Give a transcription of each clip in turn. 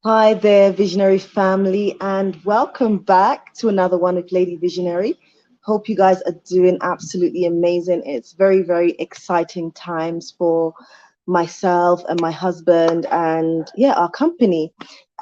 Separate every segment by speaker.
Speaker 1: Hi there, Visionary family, and welcome back to another one with Lady Visionary. Hope you guys are doing absolutely amazing. It's very, very exciting times for myself and my husband and our company.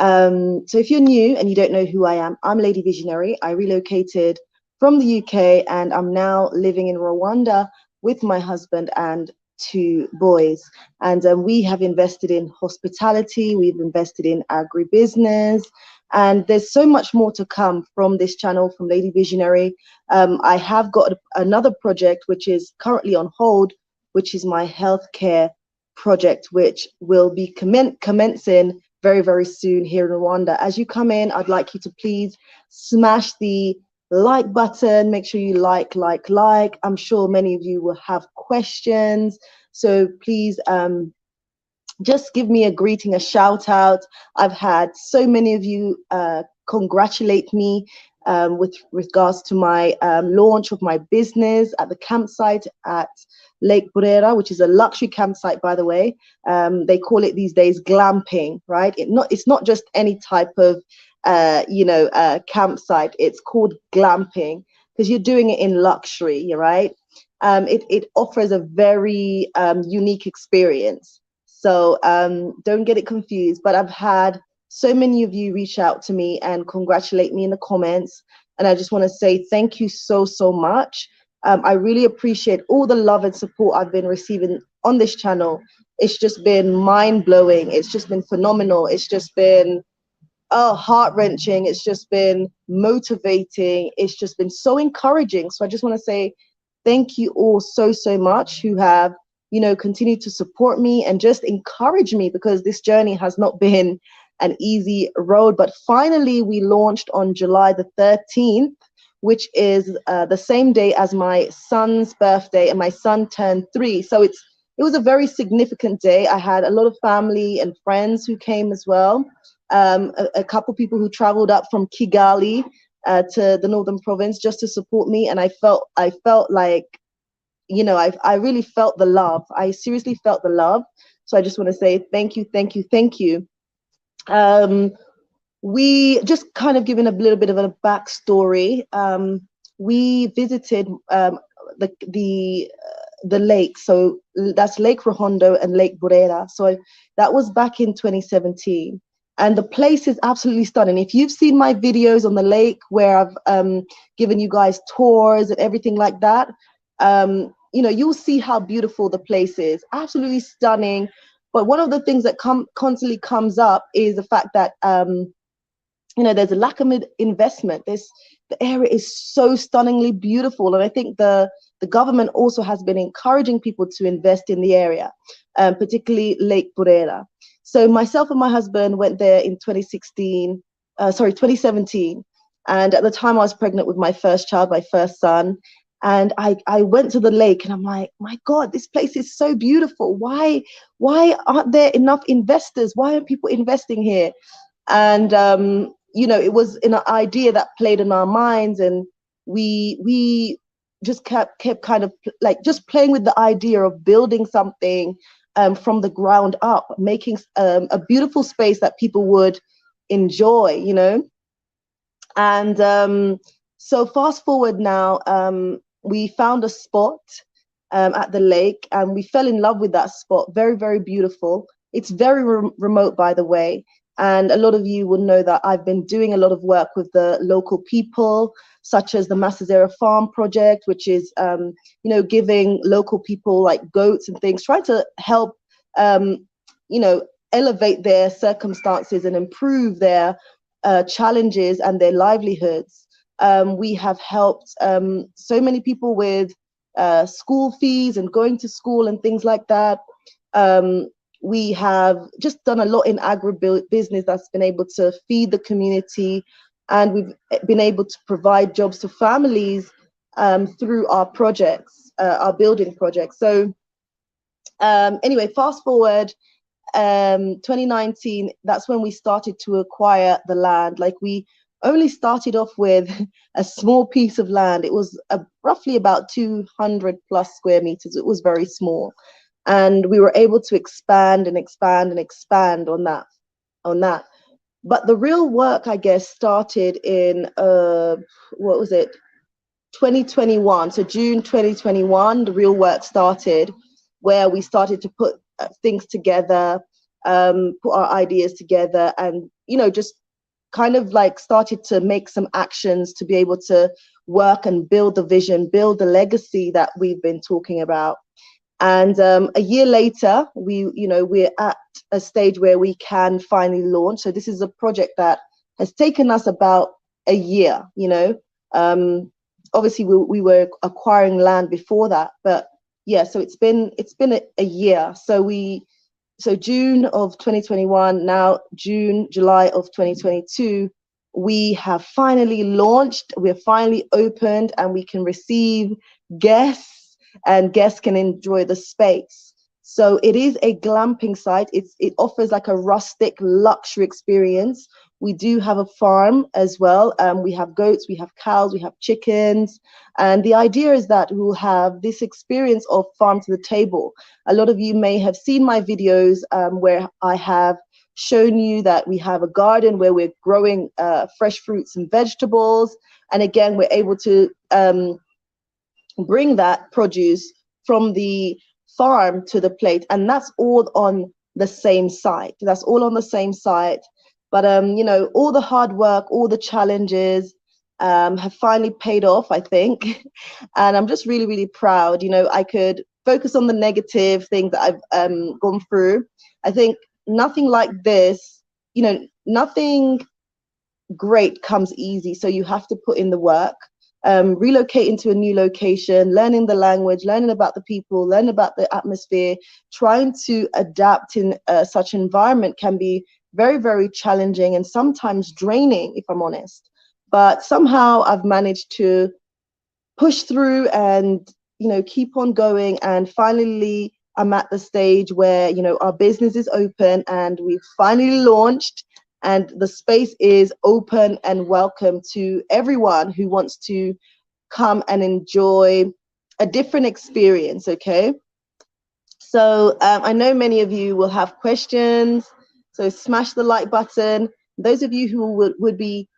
Speaker 1: So if you're new and you don't know who I am, I'm Lady Visionary. I relocated from the UK and I'm now living in Rwanda with my husband and two boys. And we have invested in hospitality, we've invested in agribusiness, and there's so much more to come from this channel, from Lady Visionary. I have got another project which is currently on hold, which is my healthcare project, which will be commencing very, very soon here in Rwanda. As you come in, I'd like you to please smash the like button. Make sure you like. I'm sure many of you will have questions, so please just give me a greeting, a shout out. I've had so many of you congratulate me with regards to my launch of my business at the campsite at Lake Burera, which is a luxury campsite, by the way. They call it these days glamping, right? It's not just any type of campsite. It's called glamping because you're doing it in luxury, right? It offers a very unique experience. So don't get it confused. But I've had so many of you reach out to me and congratulate me in the comments. And I just want to say thank you so, so much. I really appreciate all the love and support I've been receiving on this channel. It's just been mind-blowing. It's just been phenomenal. It's just been heart-wrenching. It's just been motivating. It's just been so encouraging. So I just want to say thank you all so, so much who have, continued to support me and just encourage me, because this journey has not been an easy road. But finally, we launched on July the 13th, which is the same day as my son's birthday, and my son turned 3. So it was a very significant day. I had a lot of family and friends who came as well. A couple people who traveled up from Kigali to the northern province just to support me, and I felt like, I really felt the love. I seriously felt the love. So I just want to say thank you, thank you, thank you. We just kind of giving a little bit of a backstory. We visited the lake, so that's Lake Rohondo and Lake Burera. So that was back in 2017. And the place is absolutely stunning. If you've seen my videos on the lake where I've given you guys tours and everything like that, you'll see how beautiful the place is. Absolutely stunning. But one of the things that constantly comes up is the fact that there's a lack of investment. The area is so stunningly beautiful, and I think the government also has been encouraging people to invest in the area, particularly Lake Burera. So myself and my husband went there in 2017, and at the time I was pregnant with my first child, my first son. And I went to the lake and I'm like, my God, this place is so beautiful. Why aren't there enough investors? Why aren't people investing here? And it was an idea that played in our minds, and we just kept kind of like just playing with the idea of building something from the ground up, making a beautiful space that people would enjoy, And so fast forward now, we found a spot at the lake, and we fell in love with that spot. Very, very beautiful. It's very remote, by the way. And a lot of you will know that I've been doing a lot of work with the local people, such as the Masazera Farm Project, which is, giving local people like goats and things, trying to help, elevate their circumstances and improve their challenges and their livelihoods. We have helped so many people with school fees and going to school and things like that. We have just done a lot in agribusiness that's been able to feed the community, and we've been able to provide jobs to families through our projects, our building projects. So anyway, fast forward, 2019, that's when we started to acquire the land. Like, we only started off with a small piece of land. It was roughly about 200 plus square meters. It was very small. And we were able to expand and expand and expand on that. But the real work, I guess, started in what was it, 2021. So June 2021, the real work started, where we started to put things together, put our ideas together, and just kind of like started to make some actions to be able to work and build the vision, build the legacy that we've been talking about. And a year later, we're at a stage where we can finally launch. So this is a project that has taken us about a year. Obviously we were acquiring land before that, but yeah, so it's been a year. So June of 2021, now July of 2022, we have finally launched, we're finally opened, and we can receive guests, and guests can enjoy the space. So it is a glamping site. It offers like a rustic luxury experience. We do have a farm as well. We have goats, we have cows, we have chickens. And the idea is that we will have this experience of farm to the table. A lot of you may have seen my videos where I have shown you that we have a garden where we're growing fresh fruits and vegetables. And again, we're able to bring that produce from the farm to the plate, and that's all on the same site. That's all on the same site. But all the hard work, all the challenges have finally paid off, I think. And I'm just really, really proud. I could focus on the negative things that I've gone through. I think nothing like this, nothing great comes easy. So you have to put in the work. Relocating to a new location, learning the language, learning about the people, learning about the atmosphere, trying to adapt in such environment can be very, very challenging and sometimes draining, if I'm honest. But somehow I've managed to push through and, keep on going. And finally, I'm at the stage where, our business is open and we've finally launched. And the space is open and welcome to everyone who wants to come and enjoy a different experience, okay? So I know many of you will have questions, so smash the like button. Those of you who would be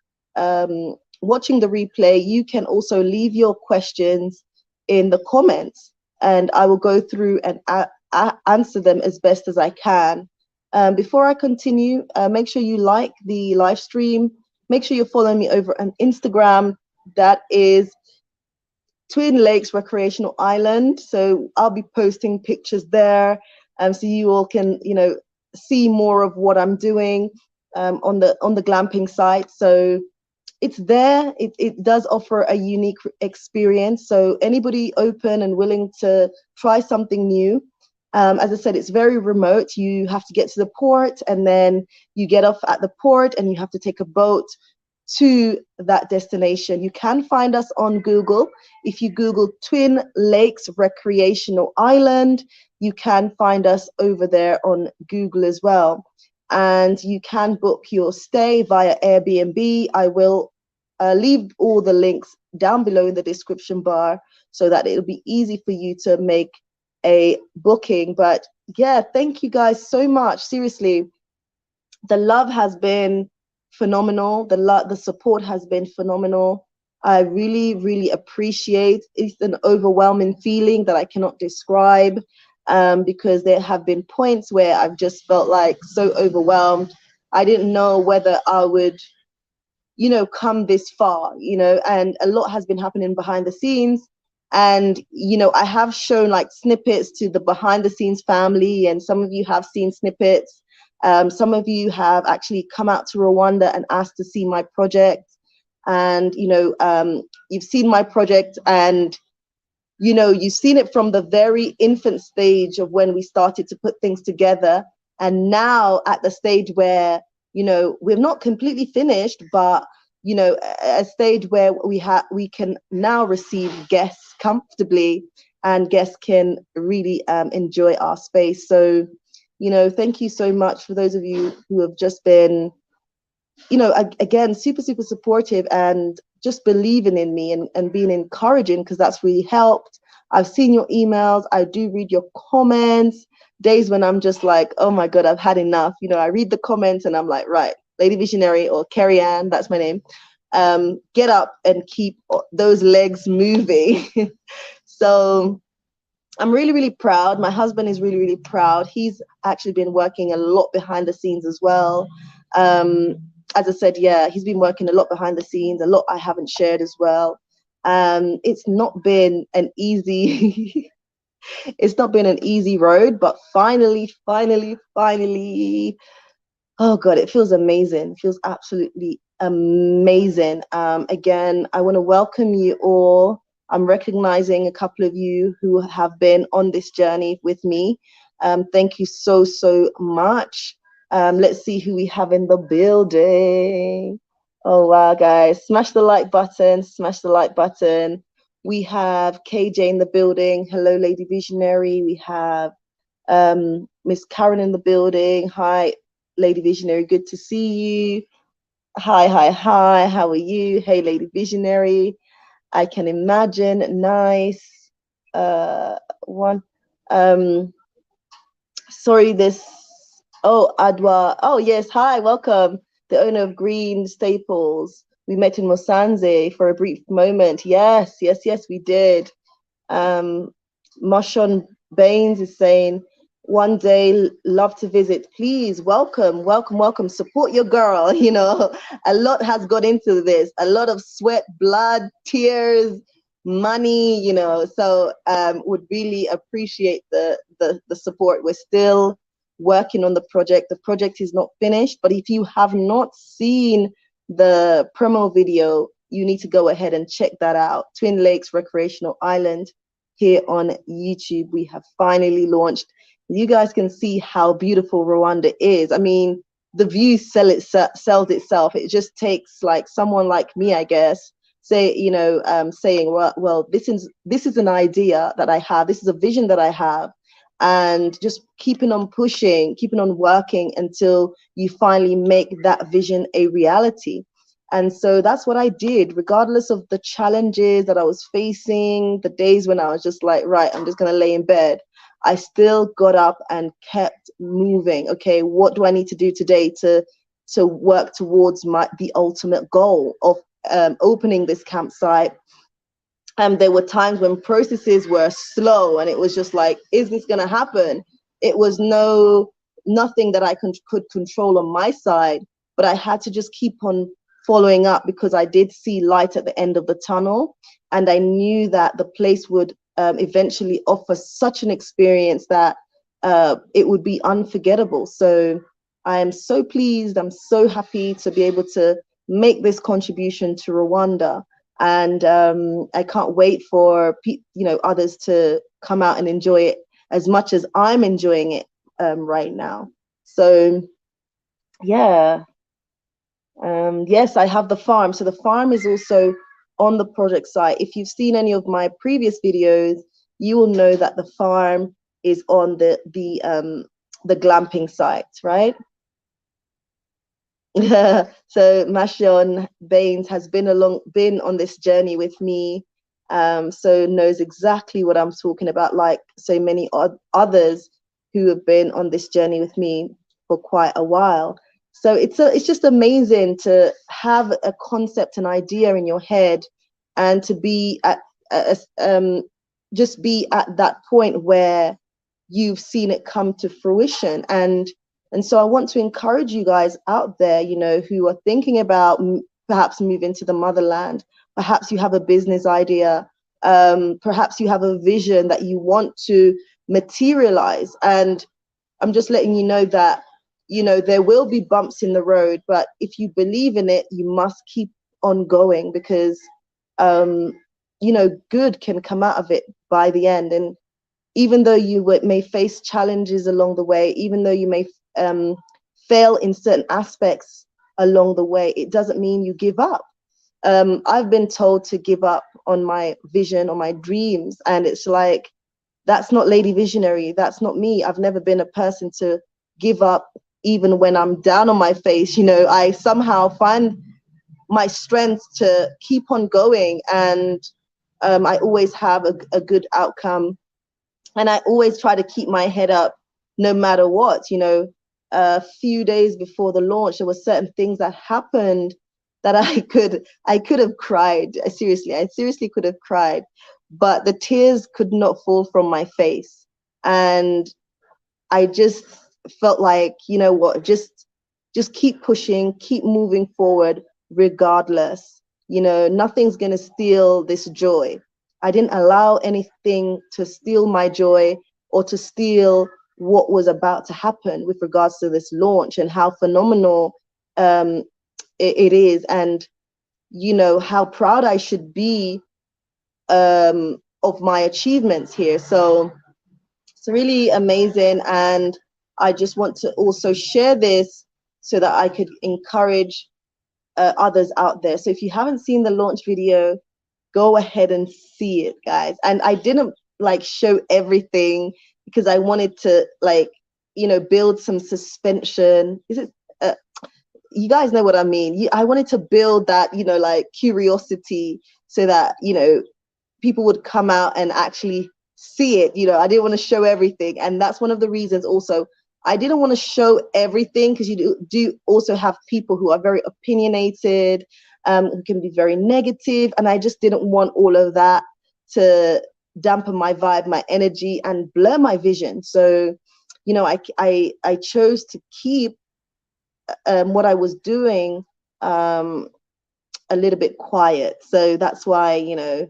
Speaker 1: watching the replay, you can also leave your questions in the comments, and I will go through and answer them as best as I can. Before I continue, make sure you like the live stream. Make sure you're following me over on Instagram. That is Twin Lakes Recreational Island. So I'll be posting pictures there, so you all can, see more of what I'm doing on the glamping site. So it's there. It does offer a unique experience. So anybody open and willing to try something new. As I said, it's very remote. You have to get to the port, and then you get off at the port and you have to take a boat to that destination. You can find us on Google. If you Google Twin Lakes Recreational Island, you can find us over there on Google as well. And you can book your stay via Airbnb. I will leave all the links down below in the description bar so that it'll be easy for you to make a booking. But yeah, thank you guys so much. Seriously, the love has been phenomenal. The support has been phenomenal. I really, really appreciate. It's an overwhelming feeling that I cannot describe, because there have been points where I've just felt like so overwhelmed. I didn't know whether I would, come this far, and a lot has been happening behind the scenes. And, I have shown like snippets to the behind the scenes family, and some of you have seen snippets. Some of you have actually come out to Rwanda and asked to see my project. And, you've seen my project, and, you've seen it from the very infant stage of when we started to put things together. And now at the stage where, we're not completely finished, but a stage where we can now receive guests comfortably, and guests can really enjoy our space. So, thank you so much for those of you who have just been, again, super, super supportive and just believing in me and being encouraging, because that's really helped. I've seen your emails. I do read your comments. Days when I'm just like, oh my God, I've had enough. I read the comments and I'm like, right, Lady Visionary, or Carrie Ann, that's my name, get up and keep those legs moving. So I'm really, really proud. My husband is really, really proud. He's actually been working a lot behind the scenes as well. As I said, yeah, he's been working a lot behind the scenes, a lot I haven't shared as well. It's not been an easy, it's not been an easy road, but finally, oh God, it feels amazing. It feels absolutely amazing. Again, I want to welcome you all. I'm recognizing a couple of you who have been on this journey with me. Thank you so, so much. Let's see who we have in the building. Oh, wow, guys. Smash the like button. Smash the like button. We have KJ in the building. Hello, Lady Visionary. We have Miss Karen in the building. Hi, Lady Visionary, good to see you. Hi, how are you? Hey, Lady Visionary, I can imagine. Nice. One. Sorry, Adwa. Oh, yes, hi, welcome. The owner of Green Staples. We met in Mosanze for a brief moment. Yes, we did. Mashon Baines is saying, one day, love to visit. Please, welcome. Support your girl. You know, a lot has got into this, a lot of sweat, blood, tears, money, you know, so would really appreciate the support. We're still working on the project. The project is not finished, but if you have not seen the promo video, you need to go ahead and check that out. Twin Lakes Recreational Island here on YouTube. We have finally launched. You guys can see how beautiful Rwanda is. I mean, the view sells itself. It just takes like someone like me, I guess, saying, well, this is an idea that I have. This is a vision that I have, and just keeping on pushing, keeping on working until you finally make that vision a reality. And so that's what I did, regardless of the challenges that I was facing, the days when I was just like, right, I'm just going to lay in bed. I still got up and kept moving. Okay, what do I need to do today to work towards the ultimate goal of opening this campsite? There were times when processes were slow, and it was just like, is this going to happen? It was nothing that I could control on my side, but I had to just keep on following up, because I did see light at the end of the tunnel, and I knew that the place would eventually offer such an experience that it would be unforgettable. So I am so pleased, I'm so happy to be able to make this contribution to Rwanda, and I can't wait for others to come out and enjoy it as much as I'm enjoying it right now. So yeah. Yes, I have the farm. So the farm is also on the project site. If you've seen any of my previous videos, you will know that the farm is on the glamping site, right? So Mashion Baines has been on this journey with me, so knows exactly what I'm talking about, like so many others who have been on this journey with me for quite a while. So it's just amazing to have a concept, an idea in your head, and to be just be at that point where you've seen it come to fruition. And so I want to encourage you guys out there, who are thinking about perhaps moving to the motherland. Perhaps you have a business idea. Perhaps you have a vision that you want to materialize. And I'm just letting you know that, there will be bumps in the road, but if you believe in it, you must keep on going, because, good can come out of it by the end. And even though you may face challenges along the way, even though you may fail in certain aspects along the way, it doesn't mean you give up. I've been told to give up on my vision, on my dreams, and it's like, that's not Lady Visionary. That's not me. I've never been a person to give up even when I'm down on my face. I somehow find my strength to keep on going, and I always have a good outcome. And I always try to keep my head up no matter what. a few days before the launch, there were certain things that happened that I could have cried. I seriously could have cried, but the tears could not fall from my face. And I just felt like, you know what, just keep pushing, keep moving forward regardless. You know, nothing's going to steal this joy. I didn't allow anything to steal my joy or to steal what was about to happen with regards to this launch and how phenomenal it is, and you know how proud I should be of my achievements here. So it's really amazing, and I just want to also share this so that I could encourage others out there. So if you haven't seen the launch video, go ahead and see it, guys. And I didn't like show everything because I wanted to, like, you know, build some suspension. Is it you guys know what I mean? I wanted to build that, you know, like curiosity so that, you know, people would come out and actually see it. You know, I didn't want to show everything. And that's one of the reasons also I didn't want to show everything, because you do also have people who are very opinionated, who can be very negative. And I just didn't want all of that to dampen my vibe, my energy, and blur my vision. So, you know, I chose to keep what I was doing a little bit quiet. So that's why, you know,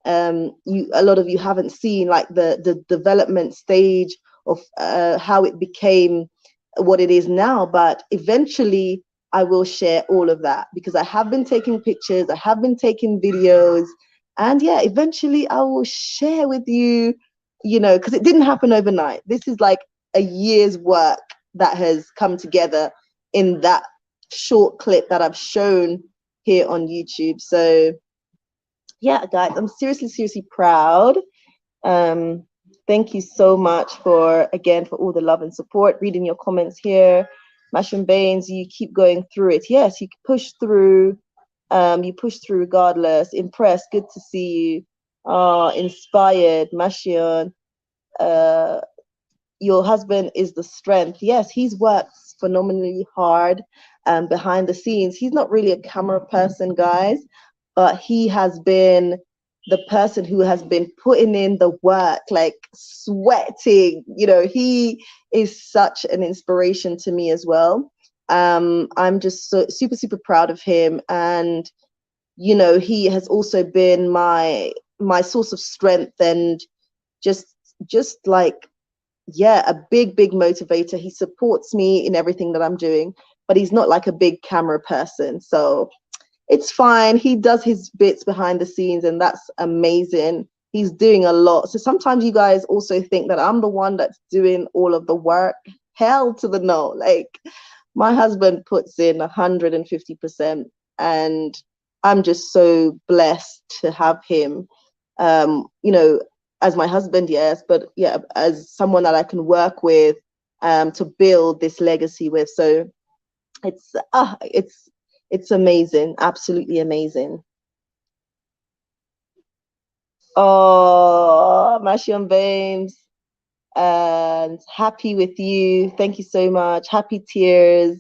Speaker 1: a lot of you haven't seen like the development stage of how it became what it is now, but eventually I will share all of that, because I have been taking pictures, I have been taking videos, and yeah, eventually I will share with you, you know, because it didn't happen overnight. This is like a year's work that has come together in that short clip that I've shown here on YouTube. So yeah, guys, I'm seriously proud. Thank you so much for all the love and support. Reading your comments here. Mushroom Baines, you keep going through it. Yes, you push through. You push through regardless. Impressed, good to see you. Inspired, Mashion. Your husband is the strength. Yes, he's worked phenomenally hard behind the scenes. He's not really a camera person, guys, but he has been the person who has been putting in the work, like sweating. You know, he is such an inspiration to me as well. I'm just so super proud of him, and you know, he has also been my source of strength, and just like, yeah, a big motivator. He supports me in everything that I'm doing, but he's not like a big camera person, so it's fine. He does his bits behind the scenes, and that's amazing. He's doing a lot. So sometimes you guys also think that I'm the one that's doing all of the work. Hell to the no. Like, my husband puts in 150%, and I'm just so blessed to have him, you know, as my husband, yes, but yeah, as someone that I can work with, to build this legacy with. So it's amazing, absolutely amazing. Oh, Mashion Bames, and happy with you. Thank you so much. Happy tears.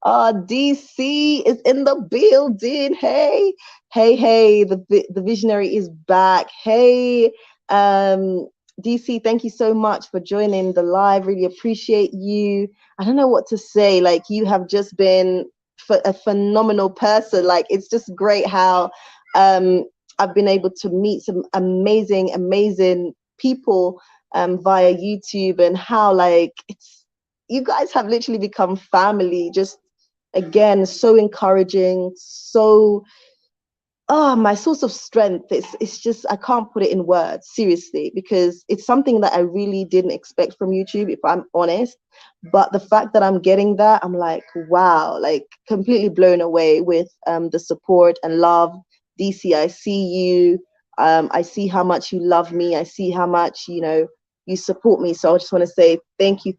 Speaker 1: DC is in the building. Hey, the visionary is back. Hey, DC, thank you so much for joining the live. Really appreciate you. I don't know what to say. Like, you have just been a phenomenal person. Like, it's just great how I've been able to meet some amazing people via YouTube, and how like you guys have literally become family. Just again, so encouraging, so my source of strength. It's just, I can't put it in words, seriously, because it's something that I really didn't expect from YouTube, if I'm honest. But the fact that I'm getting that, I'm like, wow, like completely blown away with the support and love. DC, I see you. I see how much you love me. I see how much, you know, you support me. So I just want to say thank you.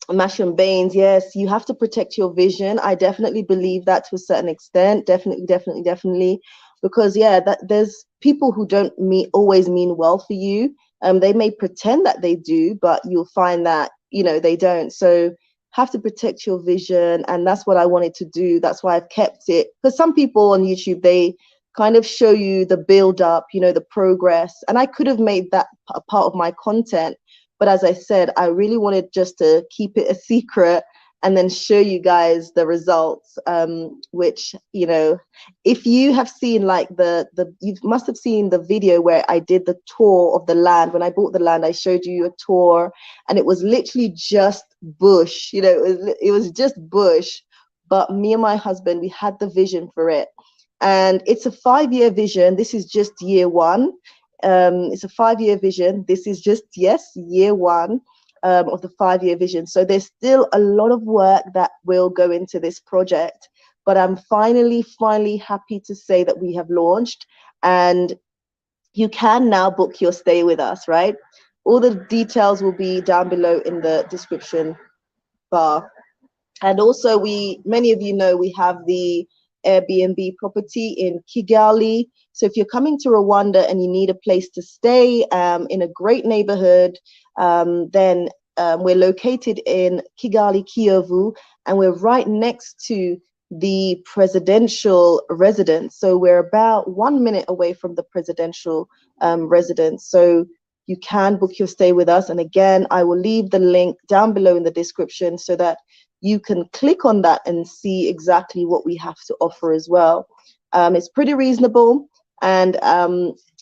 Speaker 1: Masham Baines, yes, you have to protect your vision. I definitely believe that to a certain extent. Definitely. Because yeah, that there's people who don't always mean well for you. They may pretend that they do, but you'll find that, you know, they don't. So have to protect your vision, and that's what I wanted to do. That's why I've kept it, because some people on YouTube, they kind of show you the build up, you know, the progress, and I could have made that a part of my content, but as I said, I really wanted just to keep it a secret and then show you guys the results, which, you know, if you have seen like you must have seen the video where I did the tour of the land. When I bought the land, I showed you a tour, and it was literally just bush, you know, it was just bush, but me and my husband, we had the vision for it. And it's a 5-year vision. This is just year one. It's a 5-year vision. This is just, yes, year one of the 5-year vision. So there's still a lot of work that will go into this project. But I'm finally happy to say that we have launched, and you can now book your stay with us, right? All the details will be down below in the description bar. And also, many of you know, we have the Airbnb property in Kigali. So if you're coming to Rwanda and you need a place to stay in a great neighborhood, then we're located in Kigali, Kiyovu, and we're right next to the presidential residence. So we're about 1 minute away from the presidential residence. So you can book your stay with us. And again, I will leave the link down below in the description so that you can click on that and see exactly what we have to offer as well. It's pretty reasonable, and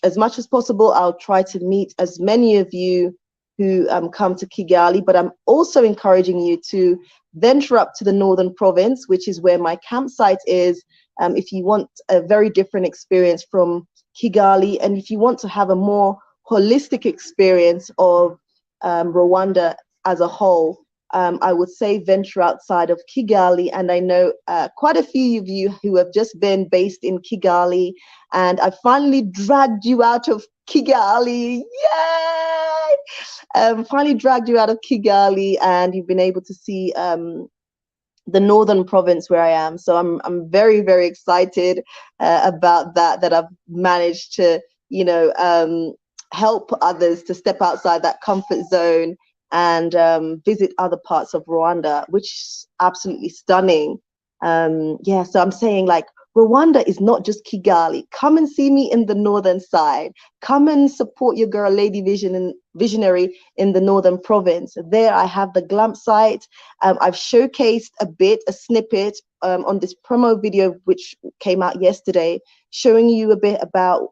Speaker 1: as much as possible, I'll try to meet as many of you who come to Kigali, but I'm also encouraging you to venture up to the northern province, which is where my campsite is, if you want a very different experience from Kigali, and if you want to have a more holistic experience of Rwanda as a whole. I would say venture outside of Kigali, and I know quite a few of you who have just been based in Kigali, and I finally dragged you out of Kigali. Yay! Finally dragged you out of Kigali, and you've been able to see the northern province where I am. So I'm very excited about that I've managed to, you know, help others to step outside that comfort zone and visit other parts of Rwanda, which is absolutely stunning. Yeah, so I'm saying, like, Rwanda is not just Kigali. Come and see me in the northern side. Come and support your girl, Lady Visionary, in the northern province. There I have the glampsite. I've showcased a snippet on this promo video, which came out yesterday, showing you a bit about,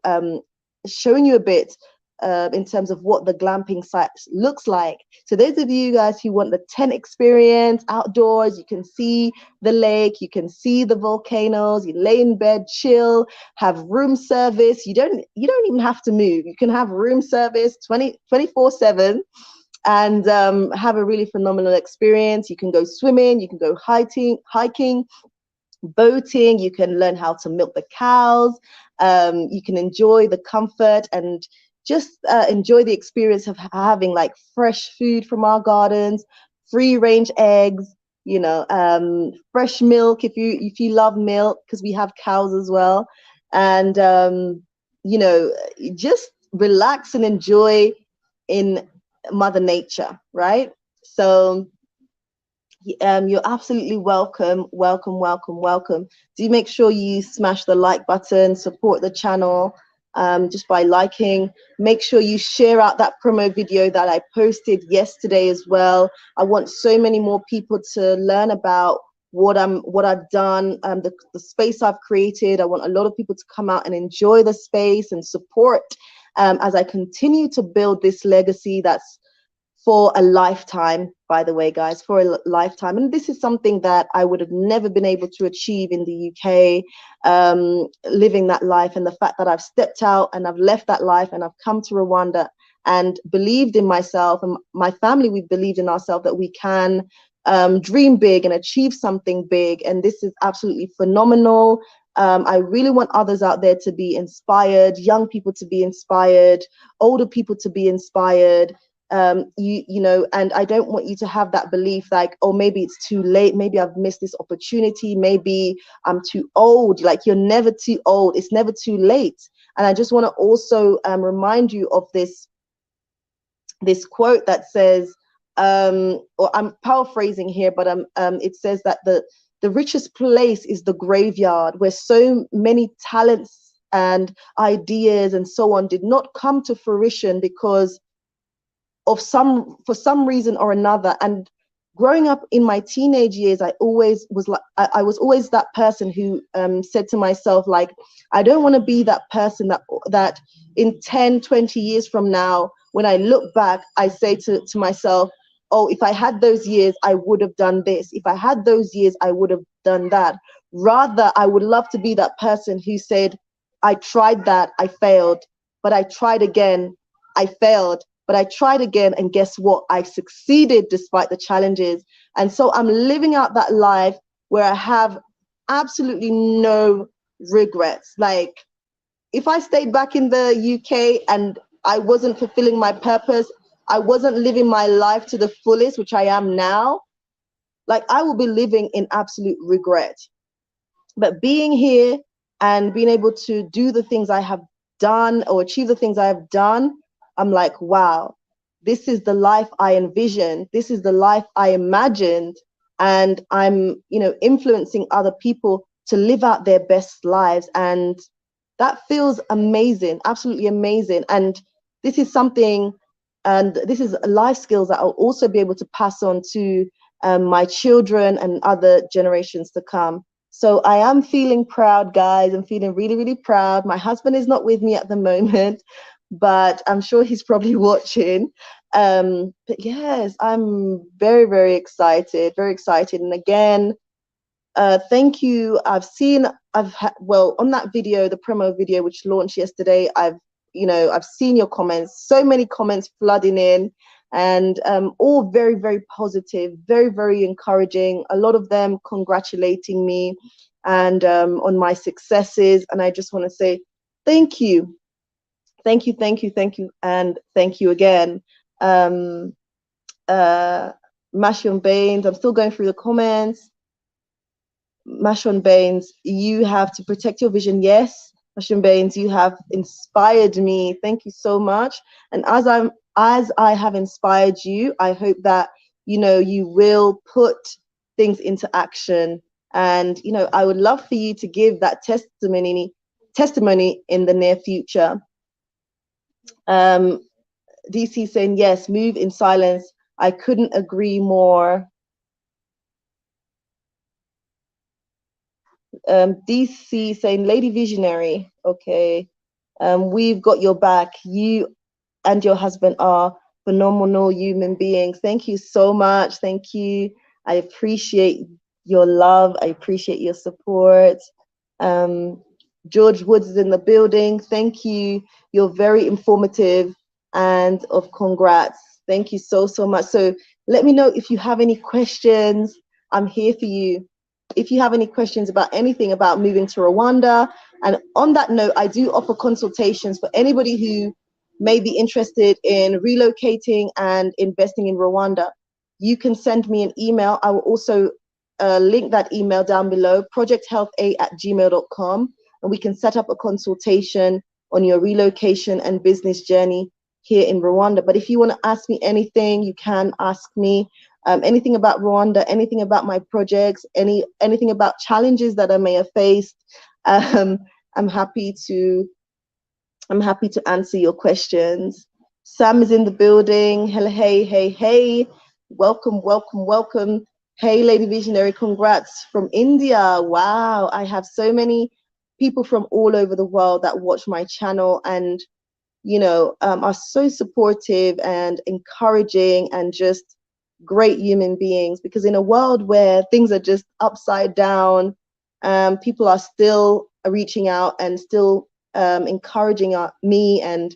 Speaker 1: in terms of what the glamping site looks like. So those of you guys who want the tent experience outdoors, you can see the lake, you can see the volcanoes, you lay in bed, chill, have room service. You don't even have to move. You can have room service 24/7 and have a really phenomenal experience. You can go swimming, you can go hiking, boating, you can learn how to milk the cows, you can enjoy the comfort and just enjoy the experience of having like fresh food from our gardens, free range eggs, you know, fresh milk if you love milk, because we have cows as well, and you know, just relax and enjoy in Mother Nature, right? So you're absolutely welcome. Do make sure you smash the like button, support the channel just by liking. Make sure you share out that promo video that I posted yesterday as well. I want so many more people to learn about what I've done, the space I've created. I want a lot of people to come out and enjoy the space and support as I continue to build this legacy that's for a lifetime, by the way, guys, for a lifetime. And this is something that I would have never been able to achieve in the UK, living that life. And the fact that I've stepped out and I've left that life and I've come to Rwanda and believed in myself and my family, we believed in ourselves that we can dream big and achieve something big. And this is absolutely phenomenal. I really want others out there to be inspired, young people to be inspired, older people to be inspired. You know, and I don't want you to have that belief like, oh, maybe it's too late, maybe I've missed this opportunity, maybe I'm too old. Like, you're never too old, it's never too late. And I just want to also remind you of this this quote that says, or I'm paraphrasing here, but it says that the richest place is the graveyard, where so many talents and ideas and so on did not come to fruition because for some reason or another. And growing up in my teenage years, I always was like, I was always that person who said to myself, like, I don't want to be that person that in 10, 20 years from now, when I look back, I say to myself, oh, if I had those years, I would have done this. If I had those years, I would have done that. Rather, I would love to be that person who said, I tried that, I failed, but I tried again, I failed, but I tried again, and guess what? I succeeded despite the challenges. And so I'm living out that life where I have absolutely no regrets. Like, if I stayed back in the UK and I wasn't fulfilling my purpose, I wasn't living my life to the fullest, which I am now, like, I will be living in absolute regret. But being here and being able to do the things I have done or achieve the things I have done, I'm like, wow, this is the life I envisioned. This is the life I imagined. And I'm, influencing other people to live out their best lives. And that feels amazing, absolutely amazing. And this is something, and this is life skills that I'll also be able to pass on to my children and other generations to come. So I am feeling proud, guys. I'm feeling really, really proud. My husband is not with me at the moment, but I'm sure he's probably watching. But yes, I'm very, very excited, very excited. And again, thank you. Well, on that video, the promo video, which launched yesterday, I've seen your comments, so many comments flooding in, and all very, very positive, very, very encouraging. A lot of them congratulating me and on my successes. And I just want to say thank you. Thank you, thank you, thank you, and thank you again. Mashion Baines, I'm still going through the comments. Mashon Baines, you have to protect your vision. Yes, Mashon Baines, you have inspired me. Thank you so much. And as I have inspired you, I hope that you will put things into action. And I would love for you to give that testimony in the near future. DC saying yes, move in silence. I couldn't agree more. DC saying, Lady Visionary, okay, we've got your back. You and your husband are phenomenal human beings. Thank you so much. Thank you. I appreciate your love. I appreciate your support. George Woods is in the building. Thank you. You're very informative, and congrats. Thank you so, so much. So let me know if you have any questions. I'm here for you. If you have any questions about anything about moving to Rwanda. And on that note, I do offer consultations for anybody who may be interested in relocating and investing in Rwanda. You can send me an email. I will also link that email down below, projecthealthaid@gmail.com, and we can set up a consultation on your relocation and business journey here in Rwanda. But if you want to ask me anything, you can ask me. Anything about Rwanda, anything about my projects, anything about challenges that I may have faced. I'm happy to answer your questions. Sam is in the building. Hello, hey, hey, hey. Welcome, welcome, welcome. Hey, Lady Visionary, congrats from India. Wow, I have so many people from all over the world that watch my channel and are so supportive and encouraging and just great human beings, because in a world where things are just upside down, people are still reaching out and still encouraging me and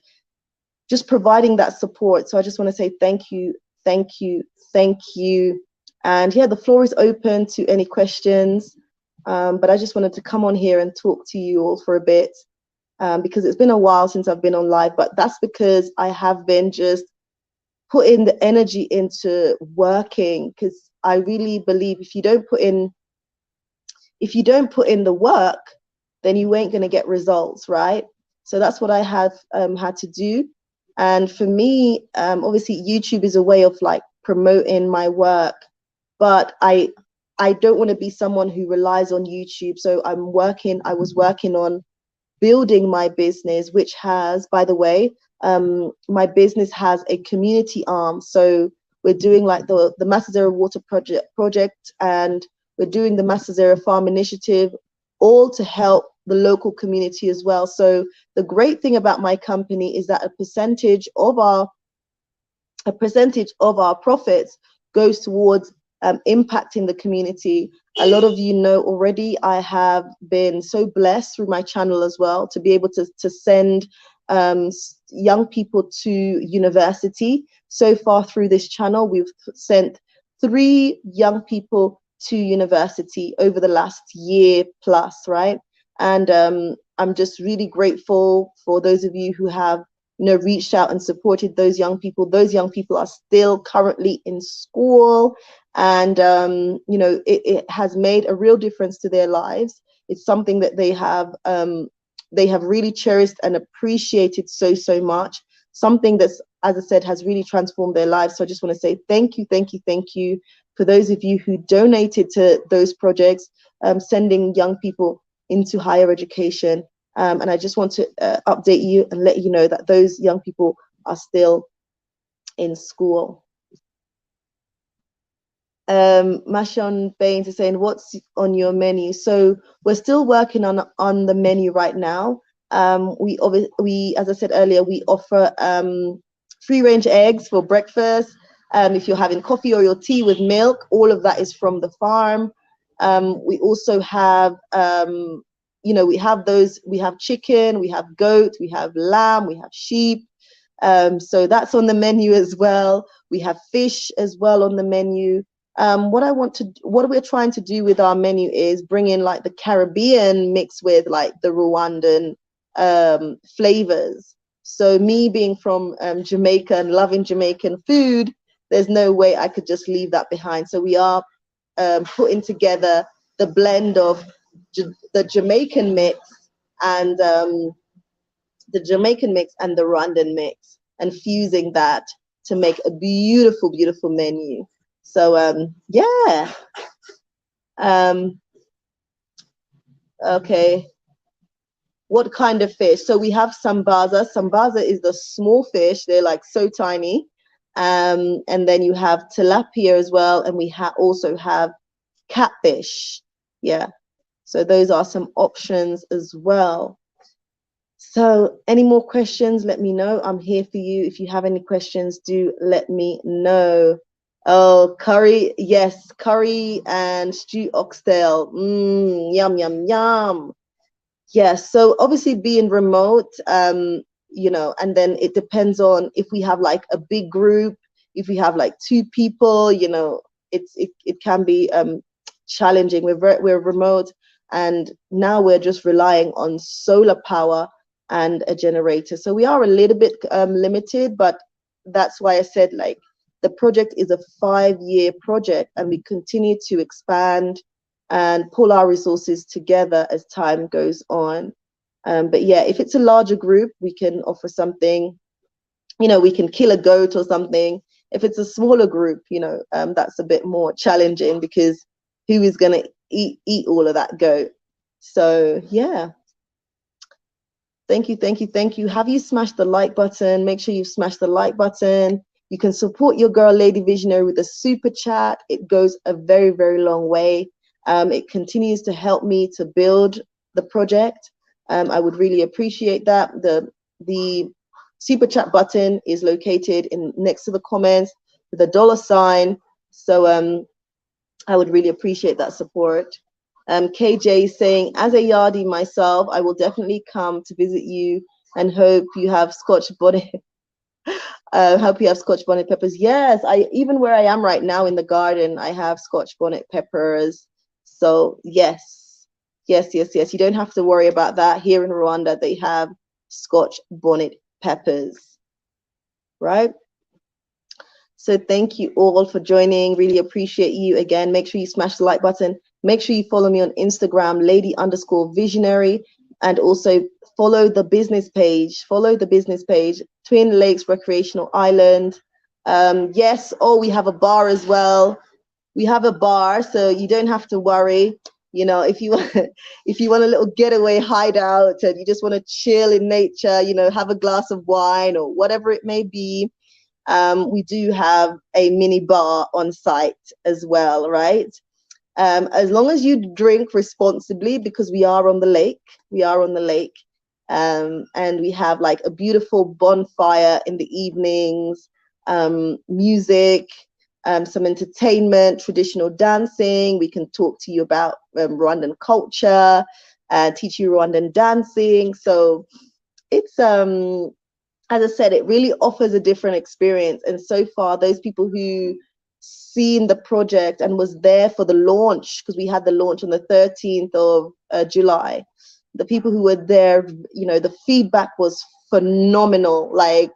Speaker 1: just providing that support. So I just want to say thank you, thank you, thank you. And yeah, the floor is open to any questions, but I just wanted to come on here and talk to you all for a bit, because it's been a while since I've been on live, but that's because I have been just putting the energy into working, because I really believe if you don't put in the work, then you ain't going to get results, right? So that's what I have had to do. And for me, obviously YouTube is a way of like promoting my work, but I don't want to be someone who relies on YouTube. So I was working on building my business, which has, by the way, my business has a community arm. So we're doing like the Masazera Water project, and we're doing the Masazera Farm Initiative, all to help the local community as well. So the great thing about my company is that a percentage of our profits goes towards impacting the community. A lot of you know already, I have been so blessed through my channel as well to be able to send young people to university. So far through this channel, we've sent 3 young people to university over the last year plus, right? And I'm just really grateful for those of you who have reached out and supported those young people. Those young people are still currently in school, and it has made a real difference to their lives. It's something that they have really cherished and appreciated so much. Something that's, as I said, has really transformed their lives. So I just want to say thank you for those of you who donated to those projects, sending young people into higher education. And I just want to update you and let you know that those young people are still in school. Mashon Baines is saying, what's on your menu? So we're still working on the menu right now. We, as I said earlier, we offer free range eggs for breakfast. If you're having coffee or your tea with milk, all of that is from the farm. We also have we have chicken, we have goat, we have lamb, we have sheep. So that's on the menu as well. We have fish as well on the menu. What we're trying to do with our menu is bring in like the Caribbean mixed with like the Rwandan flavors. So me being from Jamaica and loving Jamaican food, there's no way I could just leave that behind. So we are putting together the blend of the Jamaican mix and the Rwandan mix, and fusing that to make a beautiful menu. So yeah. Okay, what kind of fish? So we have sambaza. Sambaza is the small fish, they're like so tiny. And then you have tilapia as well, and we also have catfish. Yeah, so those are some options as well. So any more questions, let me know. I'm here for you. If you have any questions, do let me know. Oh, curry, yes, curry and stew oxtail. Yum, yum, yum. Yes, so obviously being remote, and then it depends on if we have like a big group, if we have like 2 people, it can be challenging. We're remote, and now we're just relying on solar power and a generator. So we are a little bit limited, but that's why I said like the project is a 5-year project, and we continue to expand and pull our resources together as time goes on. But yeah, if it's a larger group, we can offer something, we can kill a goat or something. If it's a smaller group, that's a bit more challenging, because who is going to eat all of that goat? So yeah. Thank you. Have you smashed the like button? Make sure you've smashed the like button. You can support your girl, Lady Visionary, with a super chat. It goes a very, very long way. It continues to help me to build the project. I would really appreciate that. The super chat button is located next to the comments with a $sign. So I would really appreciate that support. KJ saying, as a yardie myself, I will definitely come to visit you and hope you have Scotch bonnet. Hope you have Scotch bonnet peppers. Yes, even where I am right now in the garden, I have Scotch bonnet peppers. So yes. You don't have to worry about that. Here in Rwanda, they have Scotch bonnet peppers, right? So thank you all for joining. Really appreciate you. Again, make sure you smash the like button. Make sure you follow me on Instagram, lady_visionary, and also follow the business page. Twin Lakes Recreational Island. Yes, oh, we have a bar as well. We have a bar, so you don't have to worry. You know, if you if you want a little getaway hideout and you just want to chill in nature, you know, have a glass of wine or whatever it may be, we do have a mini bar on site as well, right? As long as you drink responsibly, because we are on the lake, and we have like a beautiful bonfire in the evenings, music, some entertainment, traditional dancing. We can talk to you about Rwandan culture, teach you Rwandan dancing. So it's as I said, it really offers a different experience. And so far, those people who seen the project and was there for the launch, because we had the launch on the 13th of July, the people who were there, you know, the feedback was phenomenal. Like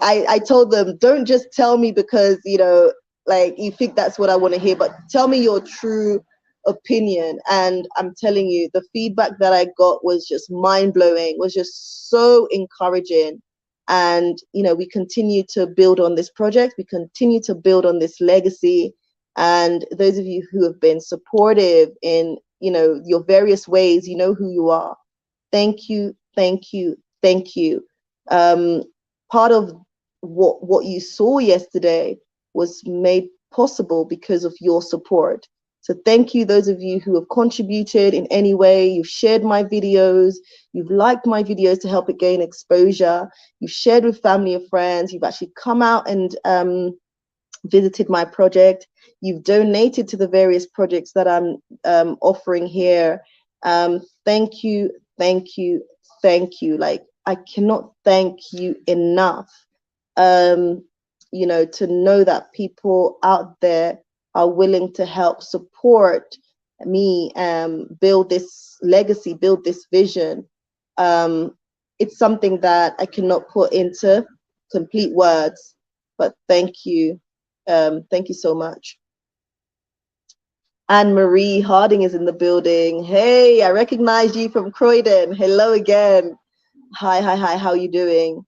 Speaker 1: I told them, don't just tell me because, you know, like you think that's what I want to hear, but tell me your true opinion. And I'm telling you, the feedback that I got was just mind-blowing, was just so encouraging. And you know, we continue to build on this project, we continue to build on this legacy. And those of you who have been supportive in, you know, your various ways, you know who you are. Thank you, thank you, thank you. Part of what you saw yesterday was made possible because of your support. So thank you, those of you who have contributed in any way. You've shared my videos, you've liked my videos to help it gain exposure, you've shared with family or friends, you've actually come out and visited my project, you've donated to the various projects that I'm offering here. Thank you, thank you, thank you. Like, I cannot thank you enough. You know, to know that people out there are willing to help support me build this legacy, build this vision. It's something that I cannot put into complete words, but thank you. Thank you so much. Anne-Marie Harding is in the building. Hey, I recognize you from Croydon. Hello again. Hi, hi, hi, how are you doing?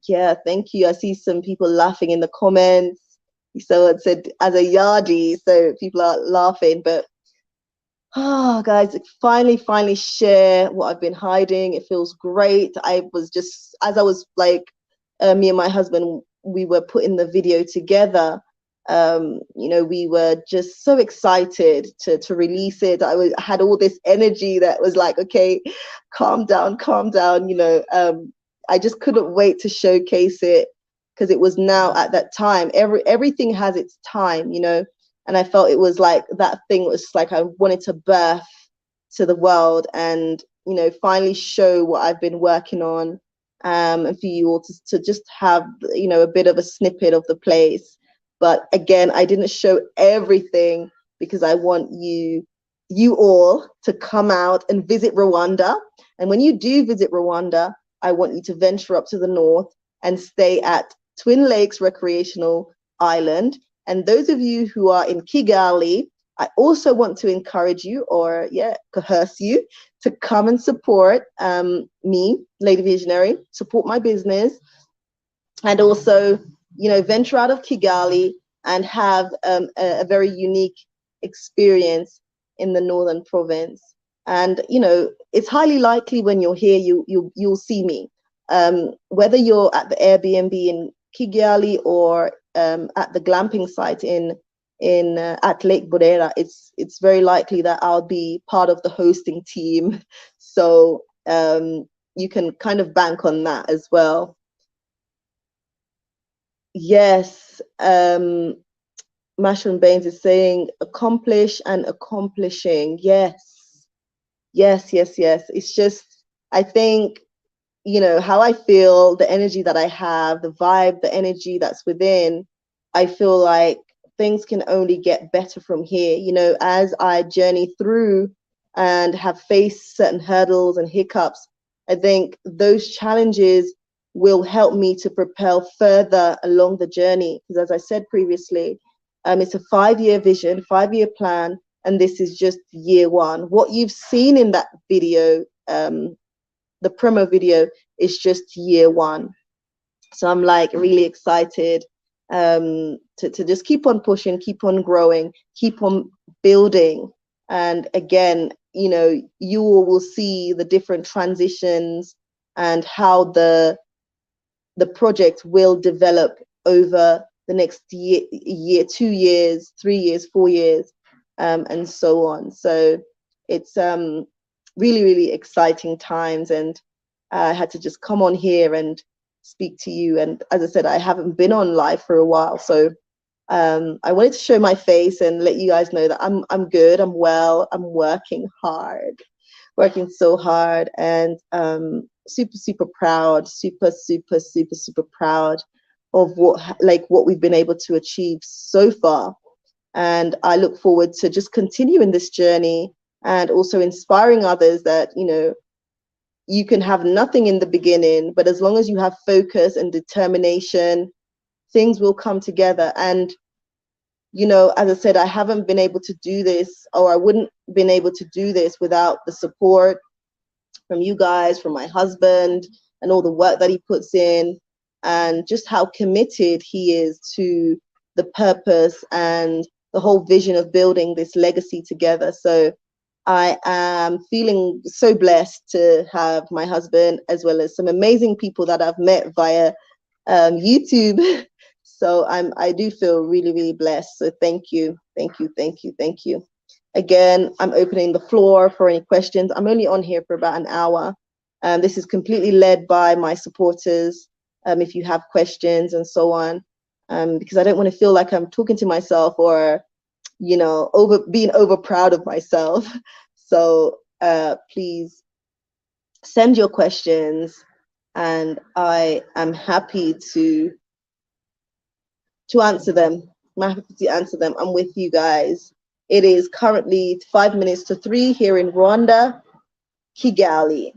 Speaker 1: Yeah, thank you. I see some people laughing in the comments. Someone said as a yardie, so people are laughing. But oh, guys, finally share what I've been hiding. It feels great. I was just, as I was like, me and my husband, we were putting the video together. You know, we were just so excited to release it. I had all this energy that was like, okay, calm down, you know. I just couldn't wait to showcase it, because it was now at that time. Everything has its time, you know, and I felt it was like that thing was like I wanted to birth to the world and, you know, finally show what I've been working on, and for you all to just have, you know, a bit of a snippet of the place. But again, I didn't show everything because I want you all to come out and visit Rwanda. And when you do visit Rwanda, I want you to venture up to the north and stay at Twin Lakes Recreational Island. And those of you who are in Kigali, I also want to encourage you, or coerce you to come and support me, Lady Visionary, support my business, and also, you know, venture out of Kigali and have a very unique experience in the northern province. And you know, it's highly likely when you're here, you'll see me, whether you're at the Airbnb in Kigali or at the glamping site at Lake Burera. It's very likely that I'll be part of the hosting team. So you can kind of bank on that as well. Yes, Mashon Baines is saying accomplish and accomplishing. Yes. It's just, I think, you know, how I feel, the energy that I have, the vibe, the energy that's within, I feel like things can only get better from here. You know, as I journey through and have faced certain hurdles and hiccups, I think those challenges will help me to propel further along the journey. Because as I said previously, it's a 5-year vision, 5-year plan, and this is just year one. What you've seen in that video, the promo video, it's just year one. So I'm like really excited to just keep on pushing, keep on growing, keep on building. And again, you know, you all will see the different transitions and how the project will develop over the next year, 2 years, 3 years, 4 years, and so on. So it's really, really exciting times, and I had to just come on here and speak to you. And as I said, I haven't been on live for a while, so I wanted to show my face and let you guys know that I'm good, I'm well, I'm working hard, working so hard, and super proud, super proud of what we've been able to achieve so far. And I look forward to just continuing this journey and also inspiring others that, you know, you can have nothing in the beginning, but as long as you have focus and determination, things will come together. And you know, as I said, I haven't been able to do this, or I wouldn't been able to do this without the support from you guys, from my husband, and all the work that he puts in, and just how committed he is to the purpose and the whole vision of building this legacy together. So I am feeling so blessed to have my husband, as well as some amazing people that I've met via YouTube. So I do feel really, really blessed. So thank you. Again, I'm opening the floor for any questions. I'm only on here for about an hour. This is completely led by my supporters. If you have questions and so on, because I don't want to feel like I'm talking to myself, or, you know, being over proud of myself. So please send your questions, and I am happy to answer them. I'm happy to answer them. I'm with you guys. It is currently 5 minutes to 3 here in Rwanda, Kigali.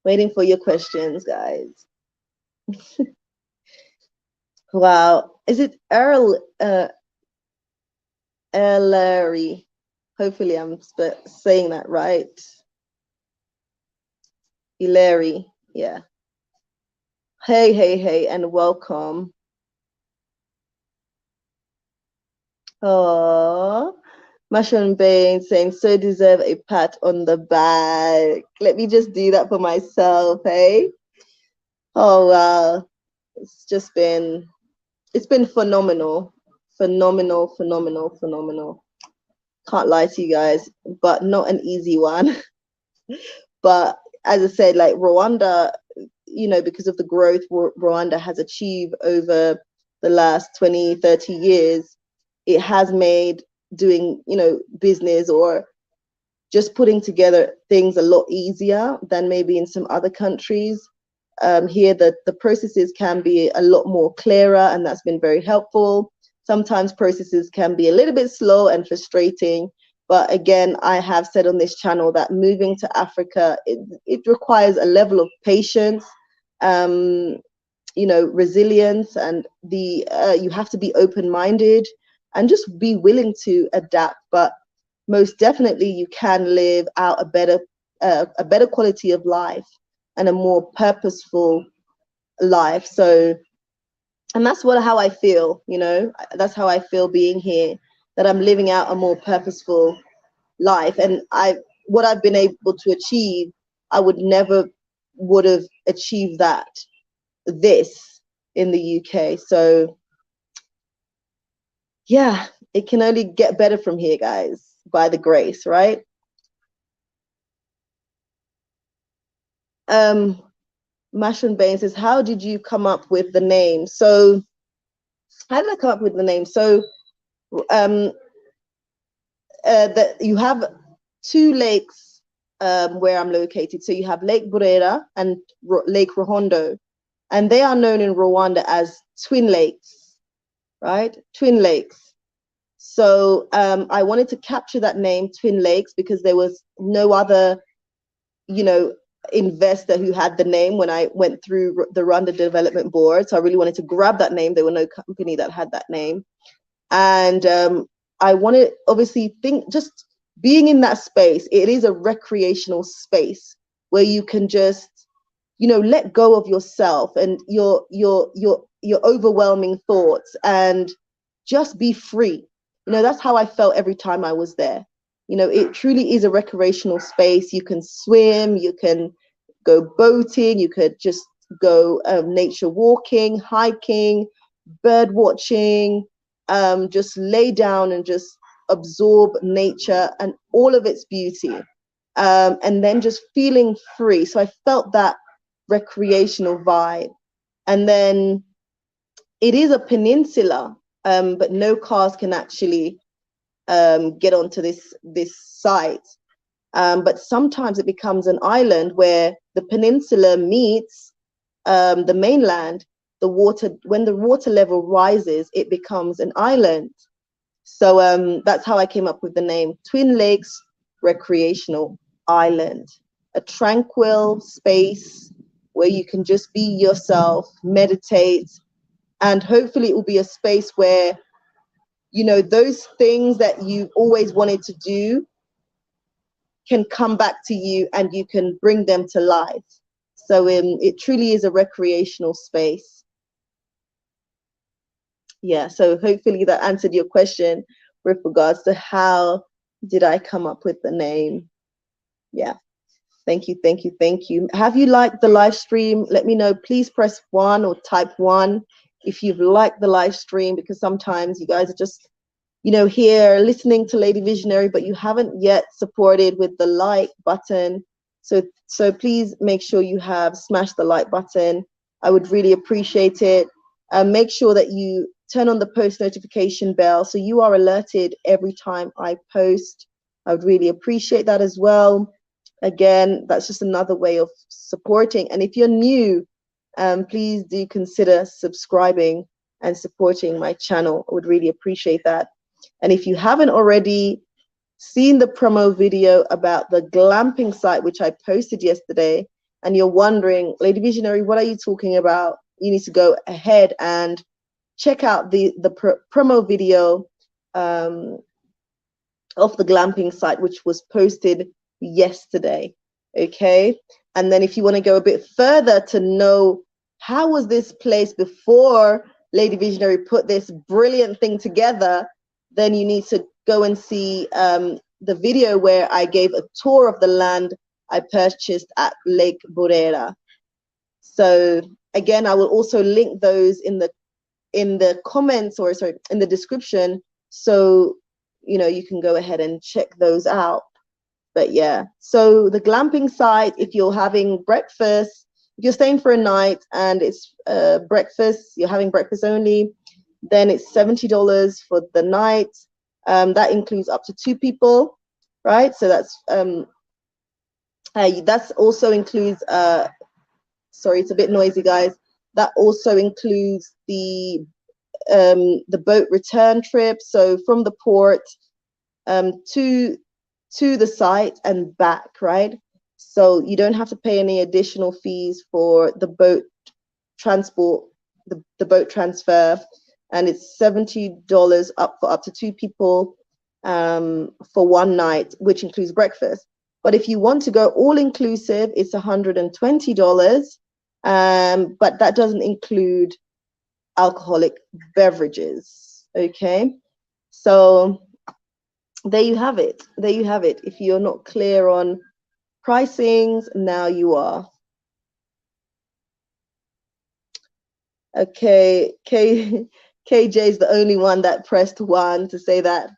Speaker 1: Waiting for your questions, guys. Wow. Is it Larry? Hopefully I'm saying that right. Larry, yeah. Hey, and welcome. Oh, Mushroom Bane saying, so deserve a pat on the back. Let me just do that for myself, hey? Oh, wow. It's been phenomenal. Phenomenal. Can't lie to you guys, but not an easy one. But as I said, like Rwanda, you know, because of the growth Rwanda has achieved over the last 20, 30 years, it has made doing, you know, business or just putting together things a lot easier than maybe in some other countries. Here, the processes can be a lot more clearer, and that's been very helpful. Sometimes processes can be a little bit slow and frustrating. But again, I have said on this channel that moving to Africa, it requires a level of patience, you know, resilience, and you have to be open-minded and just be willing to adapt. But most definitely, you can live out a better quality of life and a more purposeful life. So, and that's how I feel, you know, that's how I feel being here, that I'm living out a more purposeful life. And what I've been able to achieve, I would have achieved this in the UK. So yeah, it can only get better from here, guys, by the grace, right? Mashron Bain says, how did you come up with the name? So how did I come up with the name? So that you have 2 lakes where I'm located. So you have Lake Burera and Lake Ruhondo, and they are known in Rwanda as twin lakes, right? Twin lakes. So I wanted to capture that name, Twin Lakes, because there was no other, you know, investor who had the name when I went through the Rwanda Development Board. So I really wanted to grab that name. There were no company that had that name. And I wanted, obviously, just being in that space, it is a recreational space. where you can just, you know, let go of yourself and your overwhelming thoughts and just be free. You know, that's how I felt every time I was there. You know, it truly is a recreational space. You can swim, you can go boating, you could just go nature walking, hiking, bird watching, just lay down and just absorb nature and all of its beauty, and then just feeling free. So I felt that recreational vibe. And then it is a peninsula, but no cars can actually get onto this site. But sometimes it becomes an island where the peninsula meets the mainland. The water, when the water level rises, it becomes an island. So that's how I came up with the name Twin Lakes Recreational Island, a tranquil space where you can just be yourself, meditate, and hopefully it will be a space where, you know, those things that you've always wanted to do can come back to you and you can bring them to life. So it truly is a recreational space. Yeah, so hopefully that answered your question with regards to how did I come up with the name. Yeah, thank you, thank you, thank you. Have you liked the live stream? Let me know. Please press 1 or type 1 if you've liked the live stream, because sometimes you guys are just, you know, here listening to Lady Visionary, but you haven't yet supported with the like button. So please make sure you have smashed the like button. I would really appreciate it. Make sure that you turn on the post notification bell so you are alerted every time I post. I would really appreciate that as well. Again, that's just another way of supporting. And if you're new, please do consider subscribing and supporting my channel. I would really appreciate that. And if you haven't already seen the promo video about the glamping site, which I posted yesterday, and you're wondering, Lady Visionary, what are you talking about? You need to go ahead and check out the promo video of the glamping site, which was posted yesterday. Okay. And then if you want to go a bit further to know how was this place before Lady Visionary put this brilliant thing together, then you need to go and see the video where I gave a tour of the land I purchased at Lake Burera. So again, I will also link those in the comments, or sorry, in the description, so you know you can go ahead and check those out. But yeah, so the glamping site, if you're having breakfast, if you're staying for a night and it's breakfast, you're having breakfast only, then it's $70 for the night. That includes up to 2 people, right? So that's also includes sorry, it's a bit noisy, guys. That also includes the boat return trip, so from the port to the site and back, right? So you don't have to pay any additional fees for the boat transport, the boat transfer, and it's $70 up to 2 people for one night, which includes breakfast. But if you want to go all inclusive, it's $120, but that doesn't include alcoholic beverages. Okay, so there you have it. There you have it. If you're not clear on pricings, now you are. Okay, KJ is the only one that pressed 1 to say that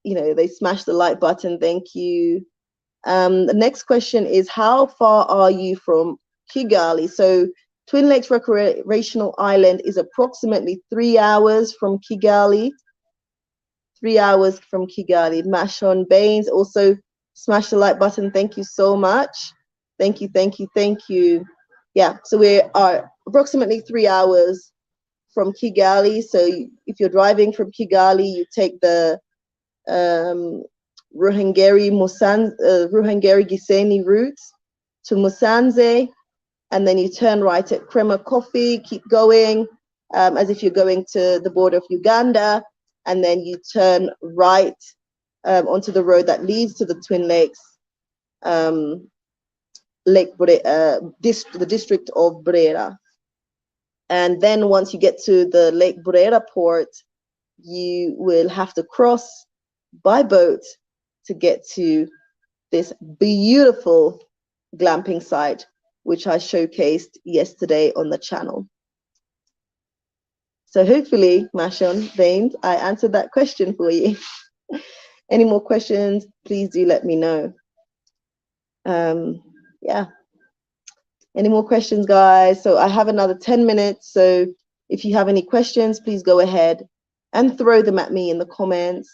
Speaker 1: you know, they smashed the like button. Thank you. The next question is, how far are you from Kigali? So Twin Lakes Recreational Island is approximately 3 hours from Kigali. 3 hours from Kigali. Mashon Baines also smash the like button. Thank you so much. Thank you, thank you, thank you. Yeah, so we are approximately 3 hours from Kigali. So if you're driving from Kigali, you take the Ruhengeri Gisenyi route to Musanze, and then you turn right at Crema Coffee, keep going as if you're going to the border of Uganda, and then you turn right onto the road that leads to the Twin Lakes the district of Brera. And then once you get to the Lake Brera port, you will have to cross by boat to get to this beautiful glamping site, which I showcased yesterday on the channel. So hopefully, Mashon Baines, I answered that question for you. Any more questions, please do let me know. Yeah. Any more questions, guys? So I have another 10 minutes. So if you have any questions, please go ahead and throw them at me in the comments.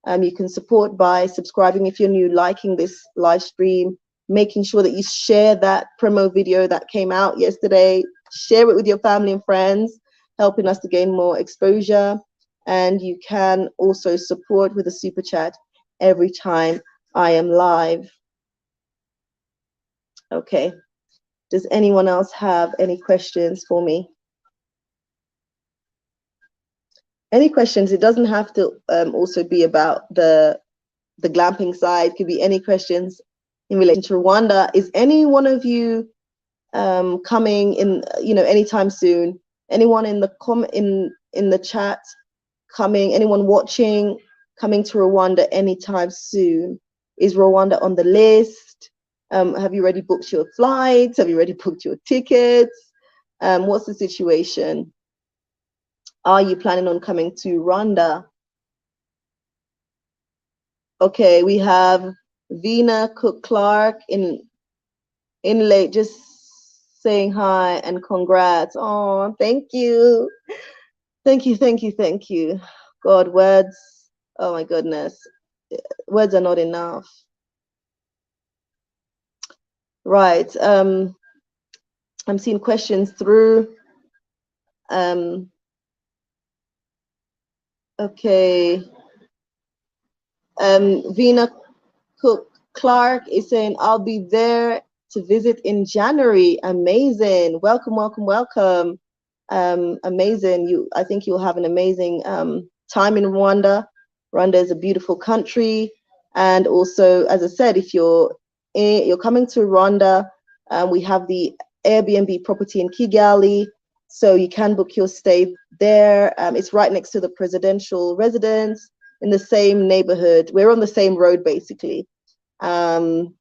Speaker 1: You can support by subscribing if you're new, liking this live stream, making sure that you share that promo video that came out yesterday. Share it with your family and friends, helping us to gain more exposure. And you can also support with a super chat every time I am live. Okay. Does anyone else have any questions for me? Any questions? It doesn't have to also be about the glamping side. It could be any questions in relation to Rwanda. Is any one of you coming in, anytime soon? Anyone in the chat coming? Anyone watching coming to Rwanda anytime soon? Is Rwanda on the list? Have you already booked your flights? Have you already booked your tickets? What's the situation? Are you planning on coming to Rwanda? Okay, we have Vina Cook Clark in late, just saying hi and congrats. Oh, thank you. Thank you, thank you, thank you. God, words, oh my goodness. Words are not enough. Right. I'm seeing questions through. Okay. Vina Cook Clark is saying, I'll be there to visit in January. Amazing. Welcome, welcome, welcome. Amazing. I think you'll have an amazing time in Rwanda. Rwanda is a beautiful country. And also, as I said, if you're coming to Rwanda, we have the Airbnb property in Kigali. So you can book your stay there. It's right next to the presidential residence in the same neighborhood. We're on the same road, basically. So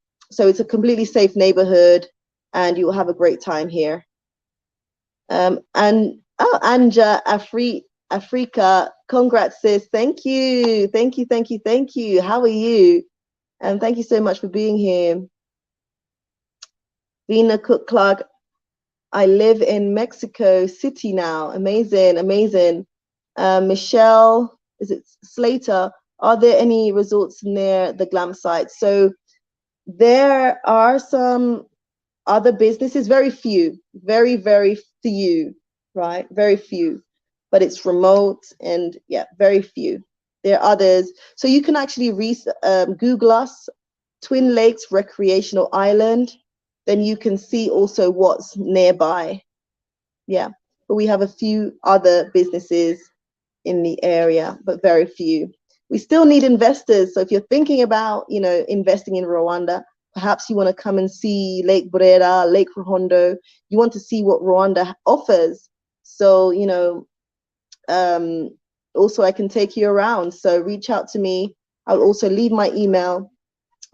Speaker 1: it's a completely safe neighborhood, and you will have a great time here. And Anja Africa, congrats, sis. Thank you, thank you, thank you, thank you. How are you? And thank you so much for being here. Vina Cook Clark, I live in Mexico City now. Amazing, amazing. Michelle, is it Slater? Are there any resorts near the glam site? So there are some other businesses, very few, very, very few, right? Very few, but it's remote and yeah, very few. There are others. So you can actually Google us, Twin Lakes Recreational Island. Then you can see also what's nearby. Yeah, but we have a few other businesses in the area, but very few. We still need investors. So if you're thinking about, investing in Rwanda, perhaps you want to come and see Lake Burera, Lake Ruhondo. You want to see what Rwanda offers. So, also I can take you around. So reach out to me. I'll also leave my email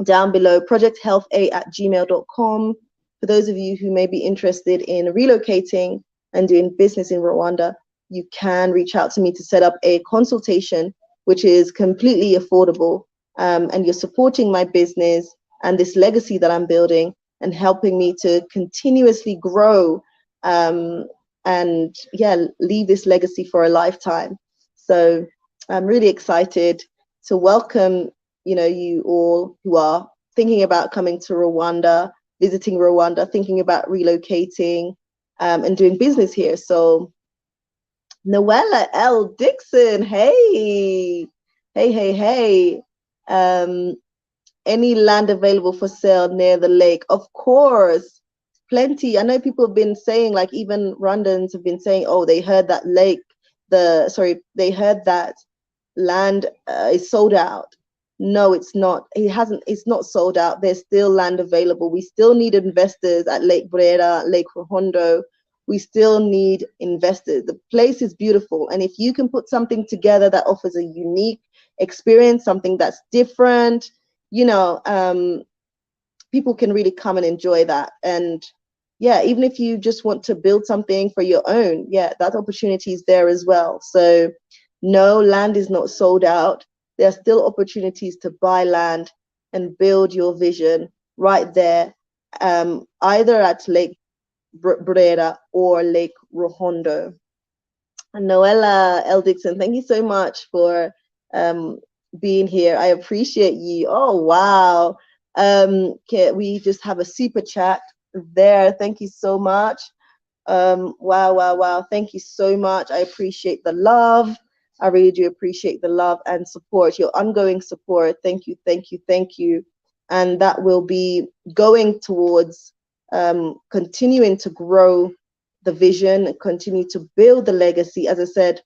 Speaker 1: down below, projecthealtha@gmail.com. For those of you who may be interested in relocating and doing business in Rwanda, you can reach out to me to set up a consultation, which is completely affordable. And you're supporting my business and this legacy that I'm building and helping me to continuously grow and yeah, leave this legacy for a lifetime. So I'm really excited to welcome you all who are thinking about coming to Rwanda, visiting Rwanda, thinking about relocating and doing business here. So Noella L. Dixon, hey, hey, hey, hey. Any land available for sale near the lake? Of course, plenty. I know people have been saying, like even Rwandans have been saying, oh, they heard that they heard that land is sold out. No, it's not. It's not sold out. There's still land available. We still need investors at Lake Brera, Lake Rohondo. We still need investors. The place is beautiful. And if you can put something together that offers a unique experience, something that's different, you know, people can really come and enjoy that. And yeah, even if you just want to build something for your own, yeah, that opportunity is there as well. So no, land is not sold out. There are still opportunities to buy land and build your vision right there, either at Lake Brera or Lake Rohondo. And Noella L. Dixon, thank you so much for being here. I appreciate you. Oh, wow. Okay, we just have a super chat there. Thank you so much. Wow, wow, wow. Thank you so much. I appreciate the love. I really do appreciate the love and support, your ongoing support. Thank you, thank you, thank you. And that will be going towards continuing to grow the vision, continue to build the legacy. As I said,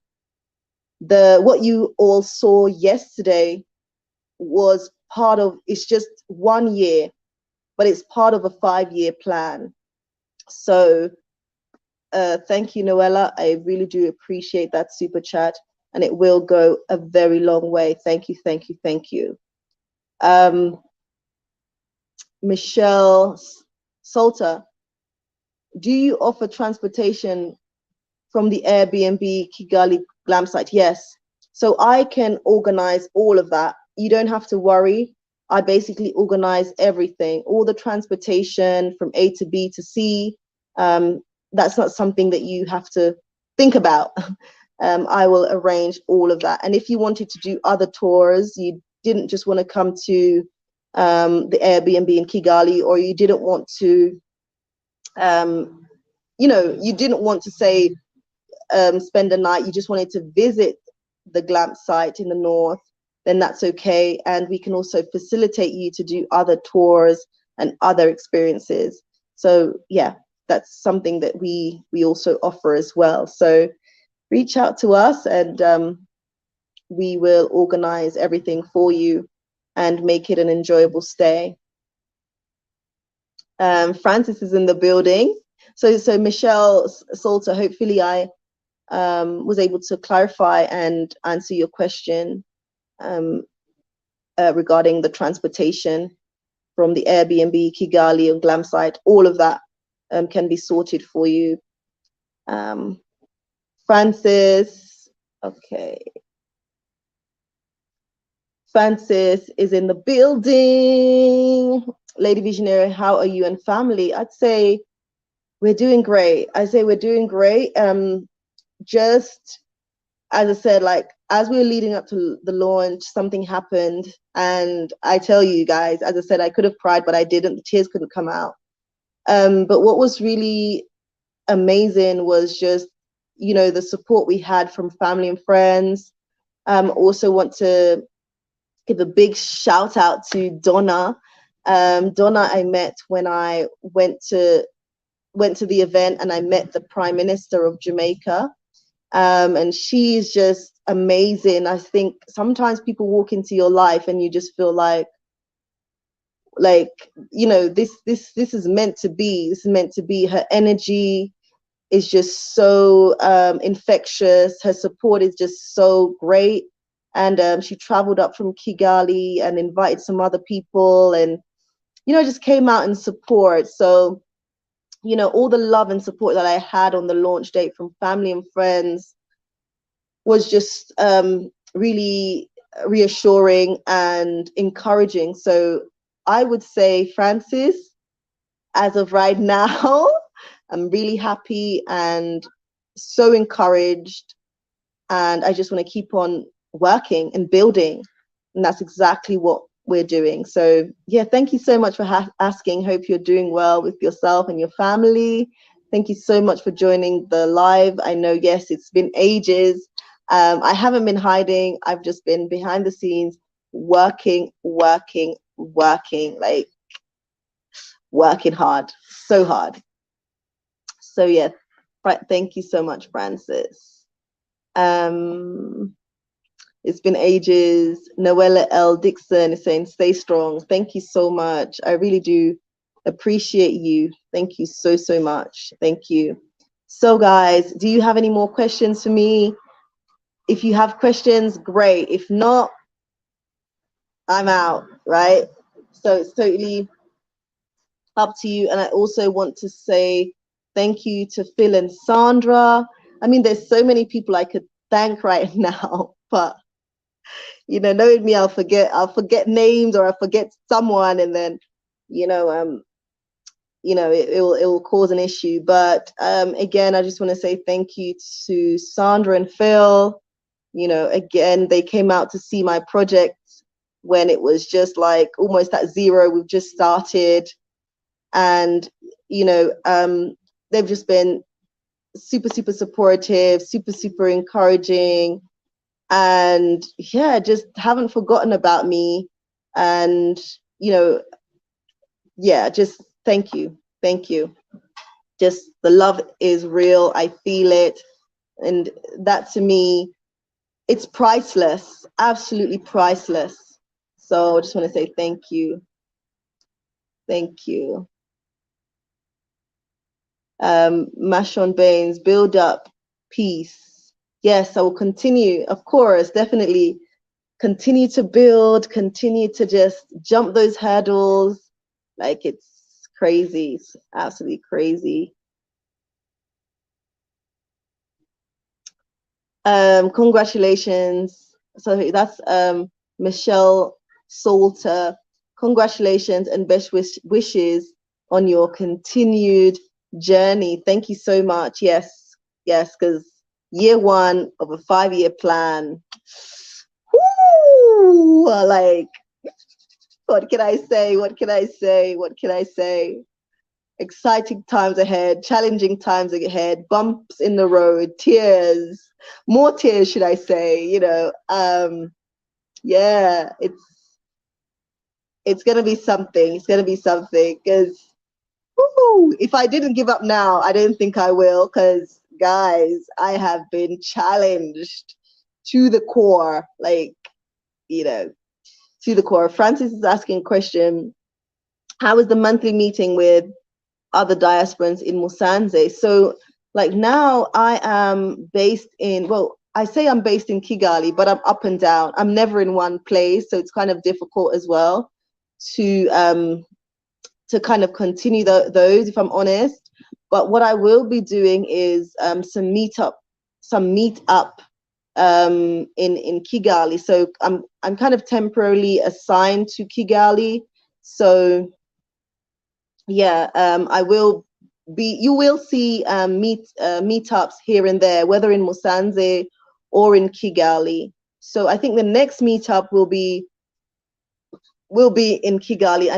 Speaker 1: what you all saw yesterday was part of, it's just 1 year, but it's part of a 5-year plan. So thank you, Noella. I really do appreciate that super chat, and it will go a very long way. Thank you, thank you, thank you. Michelle Salter, do you offer transportation from the Airbnb Kigali glampsite? Yes. So I can organize all of that. You don't have to worry. I basically organize everything, all the transportation from A to B to C. That's not something that you have to think about. I will arrange all of that. And if you wanted to do other tours, you didn't just want to come to the Airbnb in Kigali, or you didn't want to, you didn't want to say, spend a night, you just wanted to visit the glamp site in the north, then that's okay. And we can also facilitate you to do other tours and other experiences. So yeah, that's something that we also offer as well. So reach out to us, and we will organize everything for you and make it an enjoyable stay. Francis is in the building. So Michelle Salter, hopefully I was able to clarify and answer your question regarding the transportation from the Airbnb, Kigali, and glampsite. All of that can be sorted for you. Francis, okay. Francis is in the building. Lady Visionary, how are you and family? I'd say we're doing great. We're doing great. Just as I said, like as we were leading up to the launch, something happened, and I tell you guys, as I said, I could have cried, but I didn't. The tears couldn't come out. But what was really amazing was just, the support we had from family and friends. Also want to give a big shout out to Donna. Donna, I met when I went to the event, and I met the Prime Minister of Jamaica. And she's just amazing. I think sometimes people walk into your life and you just feel like this is meant to be. This is meant to be. Her energy is just so infectious. Her support is just so great. And she traveled up from Kigali and invited some other people, and just came out in support. So all the love and support that I had on the launch date from family and friends was just really reassuring and encouraging. So I would say, Francis, as of right now, I'm really happy and so encouraged, and I just want to keep on working and building, and that's exactly what we're doing. So yeah, thank you so much for asking. Hope you're doing well with yourself and your family. Thank you so much for joining the live. I know, yes, it's been ages. I haven't been hiding. I've just been behind the scenes working, like working hard, so hard. So yeah, thank you so much, Francis. It's been ages. Noella L. Dixon is saying, stay strong. Thank you so much. I really do appreciate you. Thank you so, so much. Thank you. So guys, do you have any more questions for me? If you have questions, great. If not, I'm out, right? So it's totally up to you. And I also want to say thank you to Phil and Sandra. I mean, there's so many people I could thank right now, but you know, knowing me, I'll forget names, or I'll forget someone, and then, you know, it will cause an issue. But again, I just want to say thank you to Sandra and Phil. You know, again, they came out to see my project when it was just like almost at zero. We've just started, and you know, they've just been super, super supportive, super, super encouraging, and yeah, just haven't forgotten about me. And you know, yeah, just thank you, thank you. Just the love is real. I feel it, and that to me, it's priceless, absolutely priceless. So I just want to say thank you, thank you. Mashon Baines, build up, peace. Yes, I will continue, of course, definitely continue to build, continue to just jump those hurdles. Like, it's crazy, it's absolutely crazy. Congratulations. So that's Michelle Salter. Congratulations and best wishes on your continued journey. Thank you so much. Yes, yes, because year one of a 5-year plan. Woo! Like, what can I say? What can I say? What can I say? Exciting times ahead, challenging times ahead, bumps in the road, tears, more tears, should I say? You know, yeah, it's gonna be something. It's gonna be something, because if I didn't give up now, I don't think I will. Because guys, I have been challenged to the core, like, you know, to the core. Francis is asking a question: how is the monthly meeting with other diasporans in Musanze? So like now I am based in, well, I say I'm based in Kigali, but I'm up and down. I'm never in one place. So it's kind of difficult as well to kind of continue those, if I'm honest. But what I will be doing is some meetup in Kigali. So I'm kind of temporarily assigned to Kigali. So yeah, you will see meetups here and there, whether in Musanze or in Kigali. So I think the next meetup will be in Kigali.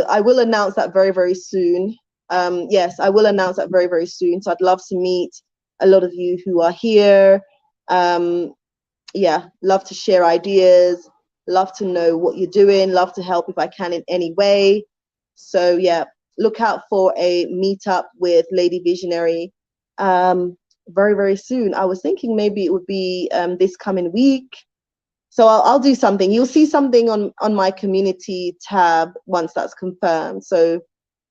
Speaker 1: I will announce that very, very soon. Yes, I will announce that very, very soon. So I'd love to meet a lot of you who are here. Yeah, love to share ideas, love to know what you're doing, love to help if I can in any way. So yeah, look out for a meetup with Lady Visionary very, very soon. I was thinking maybe it would be this coming week. So I'll do something. You'll see something on my community tab once that's confirmed. So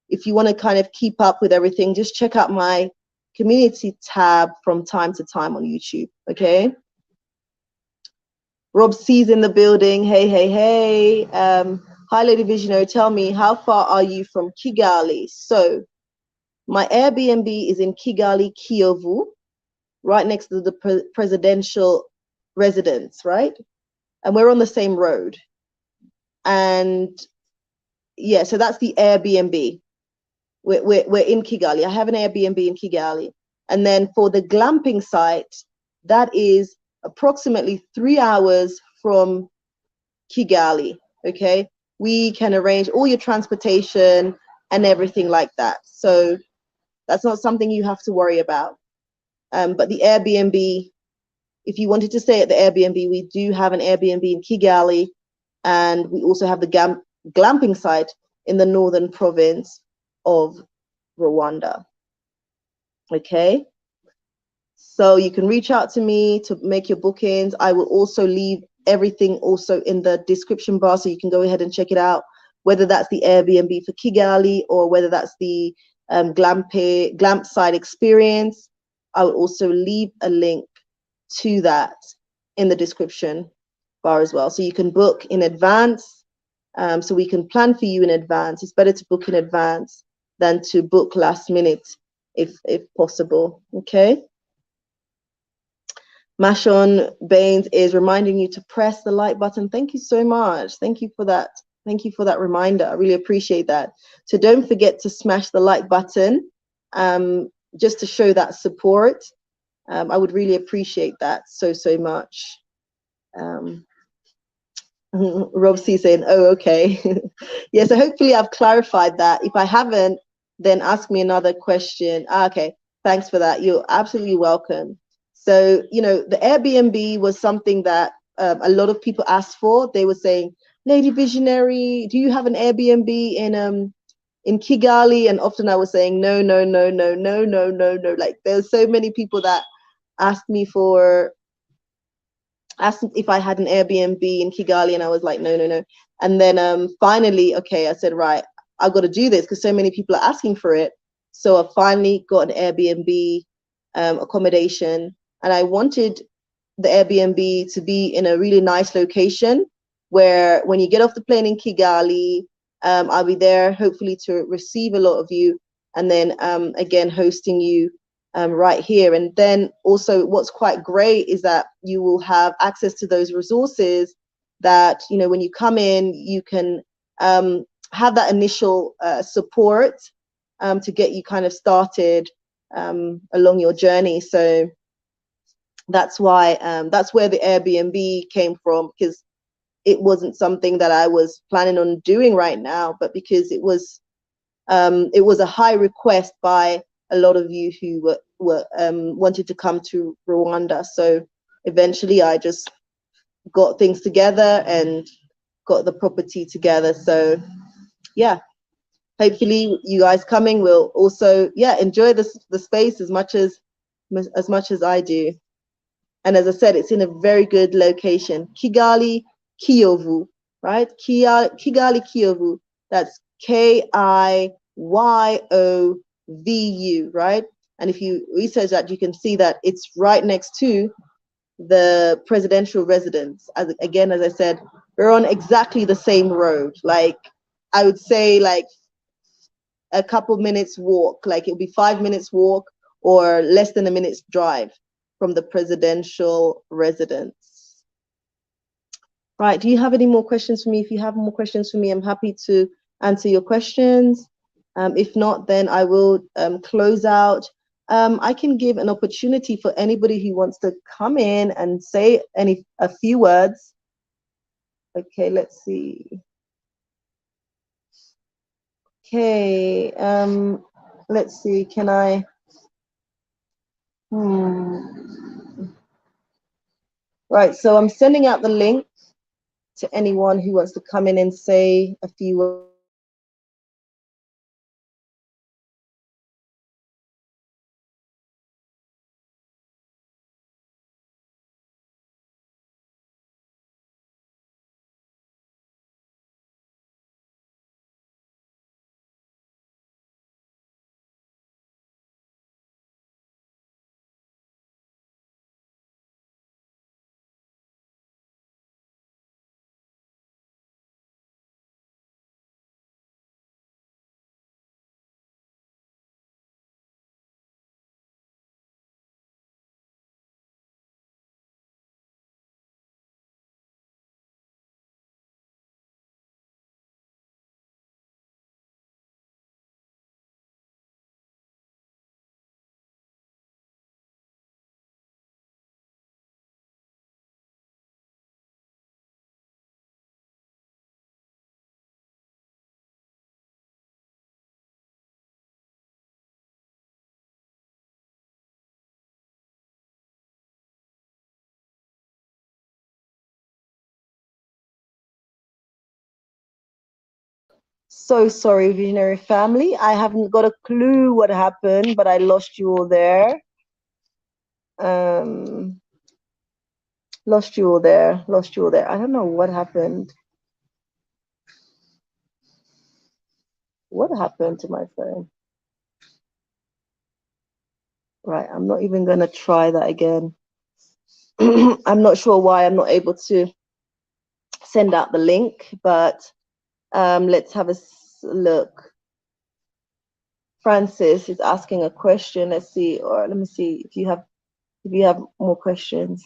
Speaker 1: if you want to kind of keep up with everything, just check out my community tab from time to time on YouTube, okay? Rob C's in the building. Hey, hey, hey. Hi, Lady Visionary. Tell me, how far are you from Kigali? So my Airbnb is in Kigali, Kiyovu, right next to the presidential residence, right? And we're on the same road. And yeah, so that's the Airbnb. We're in Kigali. I have an Airbnb in Kigali. And then for the glamping site, that is approximately 3 hours from Kigali. Okay, we can arrange all your transportation and everything like that. So that's not something you have to worry about. But the Airbnb, if you wanted to stay at the Airbnb, we do have an Airbnb in Kigali, and we also have the glamping site in the northern province of Rwanda. Okay, so you can reach out to me to make your bookings. I will also leave everything also in the description bar, so you can go ahead and check it out, whether that's the Airbnb for Kigali or whether that's the glampsite experience. I will also leave a link to that in the description bar as well, so you can book in advance, so we can plan for you in advance. It's better to book in advance than to book last minute if possible. Okay. Mashon Baines is reminding you to press the like button. Thank you so much. Thank you for that. Thank you for that reminder. I really appreciate that. So don't forget to smash the like button, just to show that support. I would really appreciate that so much. Rob C saying, oh, okay. Yeah, so hopefully I've clarified that. If I haven't, then ask me another question. Okay, thanks for that. You're absolutely welcome. So, you know, the Airbnb was something that a lot of people asked for. They were saying, Lady Visionary, do you have an Airbnb in Kigali? And often I was saying, no. Like, there's so many people that asked if I had an Airbnb in Kigali, and I was like, no. And then finally, okay, I said, right, I've got to do this because so many people are asking for it. So I finally got an Airbnb accommodation, and I wanted the Airbnb to be in a really nice location where when you get off the plane in Kigali, I'll be there hopefully to receive a lot of you, and then again hosting you right here. And then also what's quite great is that you will have access to those resources that, you know, when you come in, you can have that initial support to get you kind of started along your journey. So that's why that's where the Airbnb came from, because it wasn't something that I was planning on doing right now, but because it was a high request by a lot of you who wanted to come to Rwanda. So eventually I just got things together and got the property together. So yeah, hopefully you guys coming will also enjoy the space as much as I do. And as I said, it's in a very good location. Kigali, Kiyovu, right? Kigali, Kiyovu. That's Kiyovu, right? And if you research that, you can see that it's right next to the presidential residence. As I said, we're on exactly the same road. Like, I would say like a couple minutes walk, like it'll be 5 minutes walk or less than a minute's drive from the presidential residence. Right, do you have any more questions for me? If you have more questions for me, I'm happy to answer your questions. If not, then I will close out. I can give an opportunity for anybody who wants to come in and say a few words. Okay, let's see. Okay, let's see, can I? Right, so I'm sending out the link to anyone who wants to come in and say a few words. So sorry, Visionary family. I haven't got a clue what happened, but I lost you all there. Lost you all there. Lost you all there. I don't know what happened. What happened to my phone? Right, I'm not even going to try that again. I'm not sure why I'm not able to send out the link, but let's have a look. Francis is asking a question. Let's see, or let me see if you have more questions.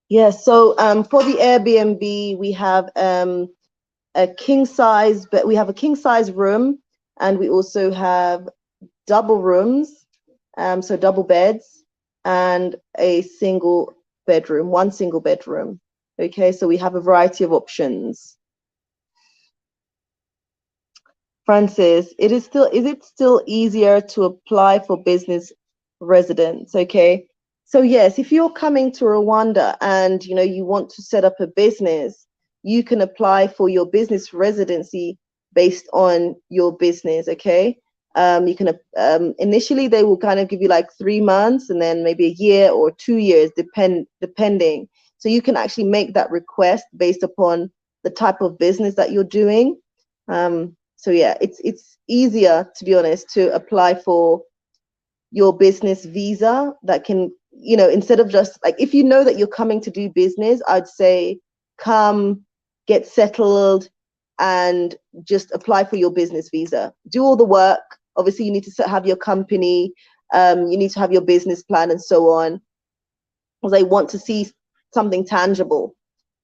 Speaker 1: Yeah, so for the Airbnb, we have a king size, but we have a king size room, and we also have double rooms, so double beds, and a single bedroom, one single bedroom. Okay, so we have a variety of options. Francis, is it still easier to apply for business residence? Okay. So yes, if you're coming to Rwanda and you want to set up a business, you can apply for your business residency based on your business. Okay. You can initially they will kind of give you like 3 months and then maybe a year or 2 years, depending. So you can actually make that request based upon the type of business that you're doing. So yeah, it's easier, to be honest, to apply for your business visa that can, instead of just like, if you know that you're coming to do business, I'd say come, get settled, and just apply for your business visa. Do all the work. Obviously, you need to have your company, you need to have your business plan and so on, because they want to see something tangible,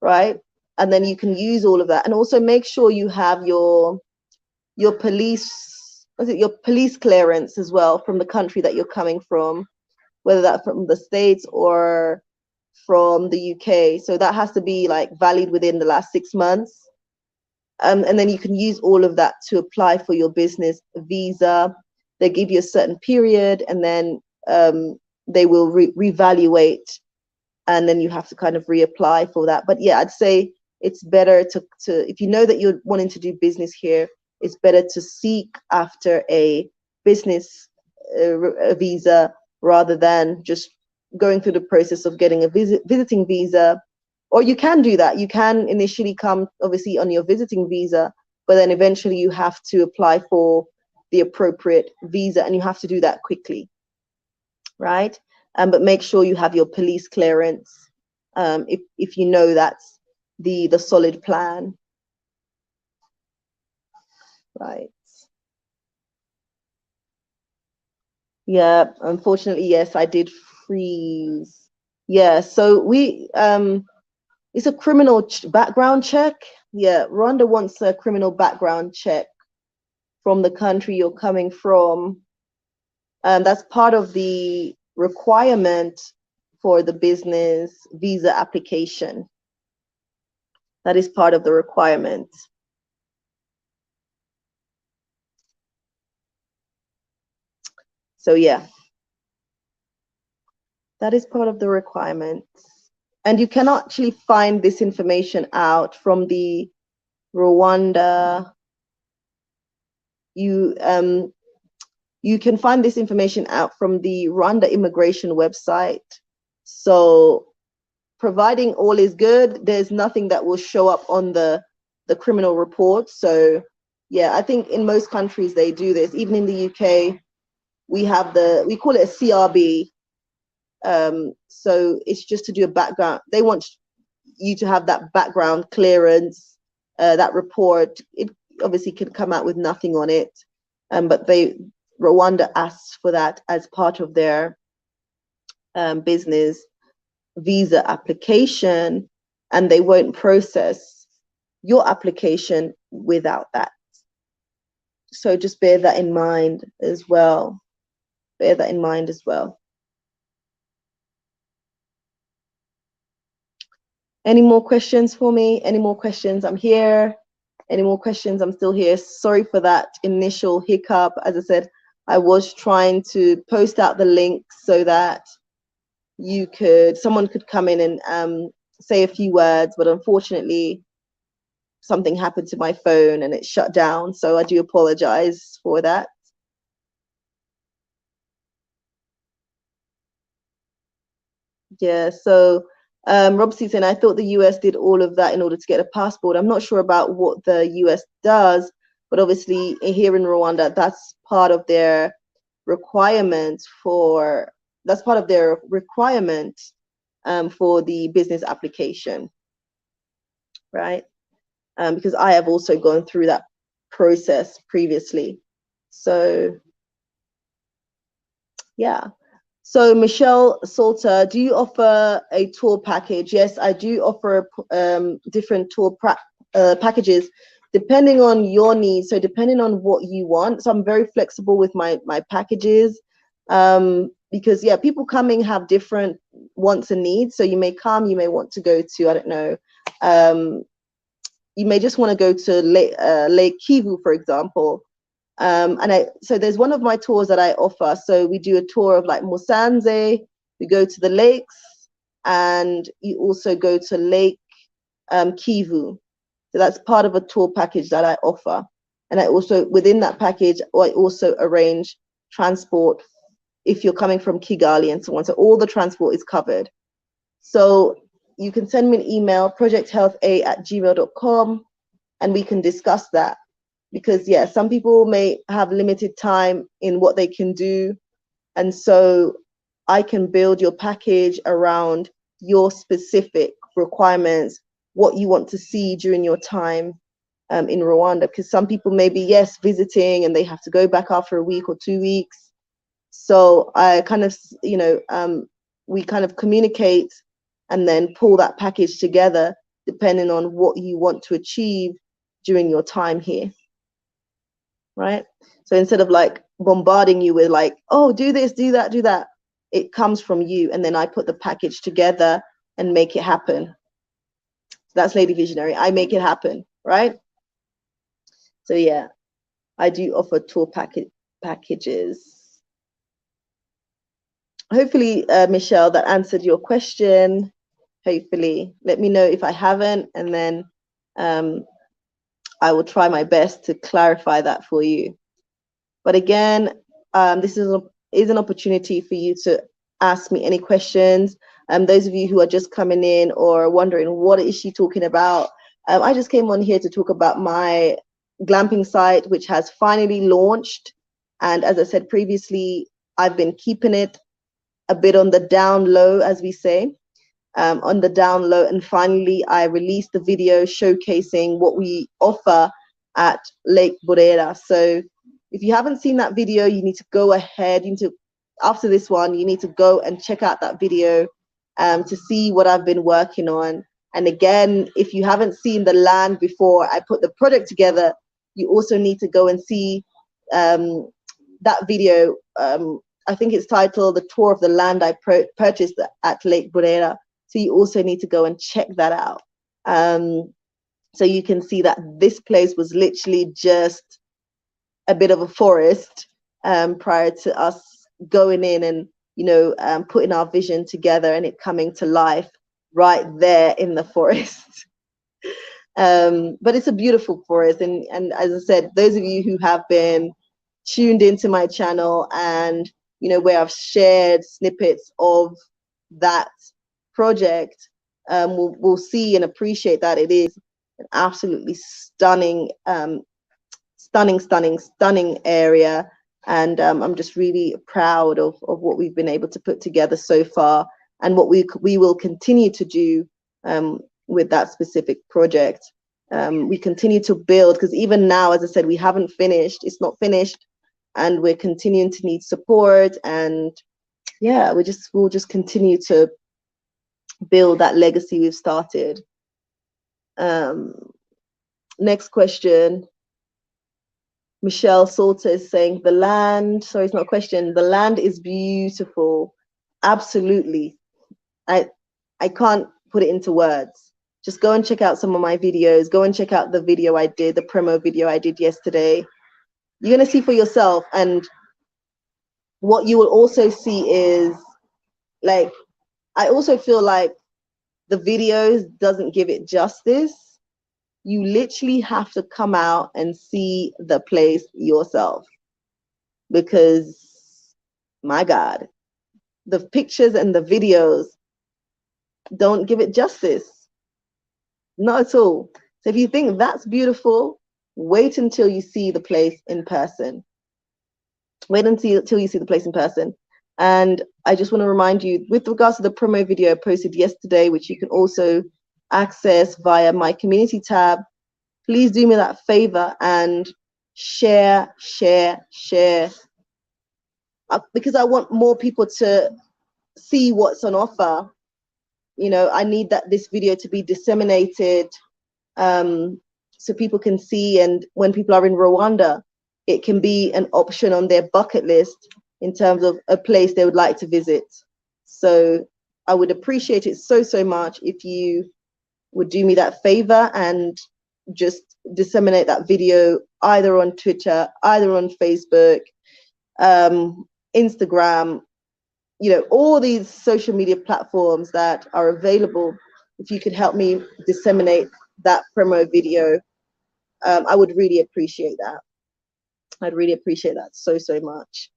Speaker 1: right? And then you can use all of that. And also make sure you have your your police clearance as well from the country that you're coming from, whether that's from the States or from the UK. So that has to be like valid within the last 6 months. And then you can use all of that to apply for your business visa. They give you a certain period, and then they will reevaluate, and then you have to kind of reapply for that. But yeah, I'd say it's better to if you know that you're wanting to do business here, it's better to seek after a business visa rather than just going through the process of getting a visiting visa. Or you can do that. You can initially come, obviously, on your visiting visa, but then eventually you have to apply for the appropriate visa, and you have to do that quickly, right? But make sure you have your police clearance if you know that's the solid plan. Right. Yeah, unfortunately, yes, I did freeze. Yeah, so it's a criminal background check. Yeah, Rwanda wants a criminal background check from the country you're coming from. That's part of the requirement for the business visa application. That is part of the requirement. So yeah, that is part of the requirements. And you can actually find this information out from the Rwanda. You can find this information out from the Rwanda immigration website. So providing all is good, there's nothing that will show up on the criminal report. So yeah, I think in most countries they do this. Even in the UK, we call it a CRB. So it's just to do a background. They want you to have that background clearance, that report. It obviously can come out with nothing on it, but Rwanda asks for that as part of their business visa application, and they won't process your application without that. So just bear that in mind as well. Bear that in mind as well. Any more questions for me? Any more questions? I'm here. Any more questions? I'm still here. Sorry for that initial hiccup. As I said, I was trying to post out the link so that someone could come in and say a few words, but unfortunately something happened to my phone and it shut down. So I do apologize for that. Yeah, so Rob's saying, I thought the US did all of that in order to get a passport. I'm not sure about what the US does, but obviously here in Rwanda, that's part of their requirement for for the business application, right? Because I have also gone through that process previously. So yeah. So Michelle Salter, do you offer a tour package? Yes, I do offer different tour packages depending on your needs. So depending on what you want. So I'm very flexible with my packages because yeah, people coming have different wants and needs. So you may come, you may want to go to, I don't know, you may just want to go to Lake Kivu, for example. So there's one of my tours that I offer. So we do a tour of like Musanze, we go to the lakes, and you also go to Lake Kivu. So that's part of a tour package that I offer. And I also, within that package, I also arrange transport if you're coming from Kigali and so on. So all the transport is covered. So you can send me an email, projecthealtha@gmail.com, and we can discuss that. Because yeah, some people may have limited time in what they can do, and so I can build your package around your specific requirements, what you want to see during your time in Rwanda. Because some people may be visiting and they have to go back after a week or 2 weeks. So I kind of we kind of communicate and then pull that package together depending on what you want to achieve during your time here. Right? So instead of like bombarding you with like, oh, do this, do that, do that, it comes from you, and then I put the package together and make it happen. So that's Lady Visionary. I make it happen, right? So yeah, I do offer tour packages. Hopefully, Michelle, that answered your question. Hopefully, let me know if I haven't, and then I will try my best to clarify that for you. But again, this is an opportunity for you to ask me any questions. Those of you who are just coming in or wondering what is she talking about, I just came on here to talk about my glamping site, which has finally launched. And as I said previously, I've been keeping it a bit on the down low, as we say, on the down low. And finally, I released the video showcasing what we offer at Lake Burera. So if you haven't seen that video, you need to go ahead. After this one, you need to go and check out that video to see what I've been working on. And again, if you haven't seen the land before I put the project together, you also need to go and see that video. I think it's titled The Tour of the Land I Purchased at Lake Burera. So you also need to go and check that out. So you can see that this place was literally just a bit of a forest prior to us going in and putting our vision together and it coming to life right there in the forest. But it's a beautiful forest, and as I said, those of you who have been tuned into my channel and where I've shared snippets of that project will see and appreciate that it is an absolutely stunning stunning area, and I'm just really proud of what we've been able to put together so far, and what we will continue to do with that specific project. We continue to build, because even now, as I said, we haven't finished. It's not finished, and we're continuing to need support. And yeah, we'll just continue to build that legacy we've started. Next question. Michelle Salter is saying the land, sorry, it's not a question. The land is beautiful. Absolutely. I can't put it into words. Just go and check out some of my videos. Go and check out the video I did, the promo video I did yesterday. You're going to see for yourself. And what you will also see is, like, I also feel like the videos doesn't give it justice. You literally have to come out and see the place yourself, because my God, the pictures and the videos don't give it justice. Not at all. So if you think that's beautiful, wait until you see the place in person. Wait until you see the place in person. And I just want to remind you, with regards to the promo video I posted yesterday, which you can also access via my community tab, please do me that favor and share, because I want more people to see what's on offer. You know, I need this video to be disseminated, so people can see, and when people are in Rwanda, it can be an option on their bucket list in terms of a place they would like to visit. So I would appreciate it so much if you would do me that favor and just disseminate that video either on Twitter, either on Facebook, Instagram, you know, all these social media platforms that are available. If you could help me disseminate that promo video, I would really appreciate that. I'd really appreciate that so much.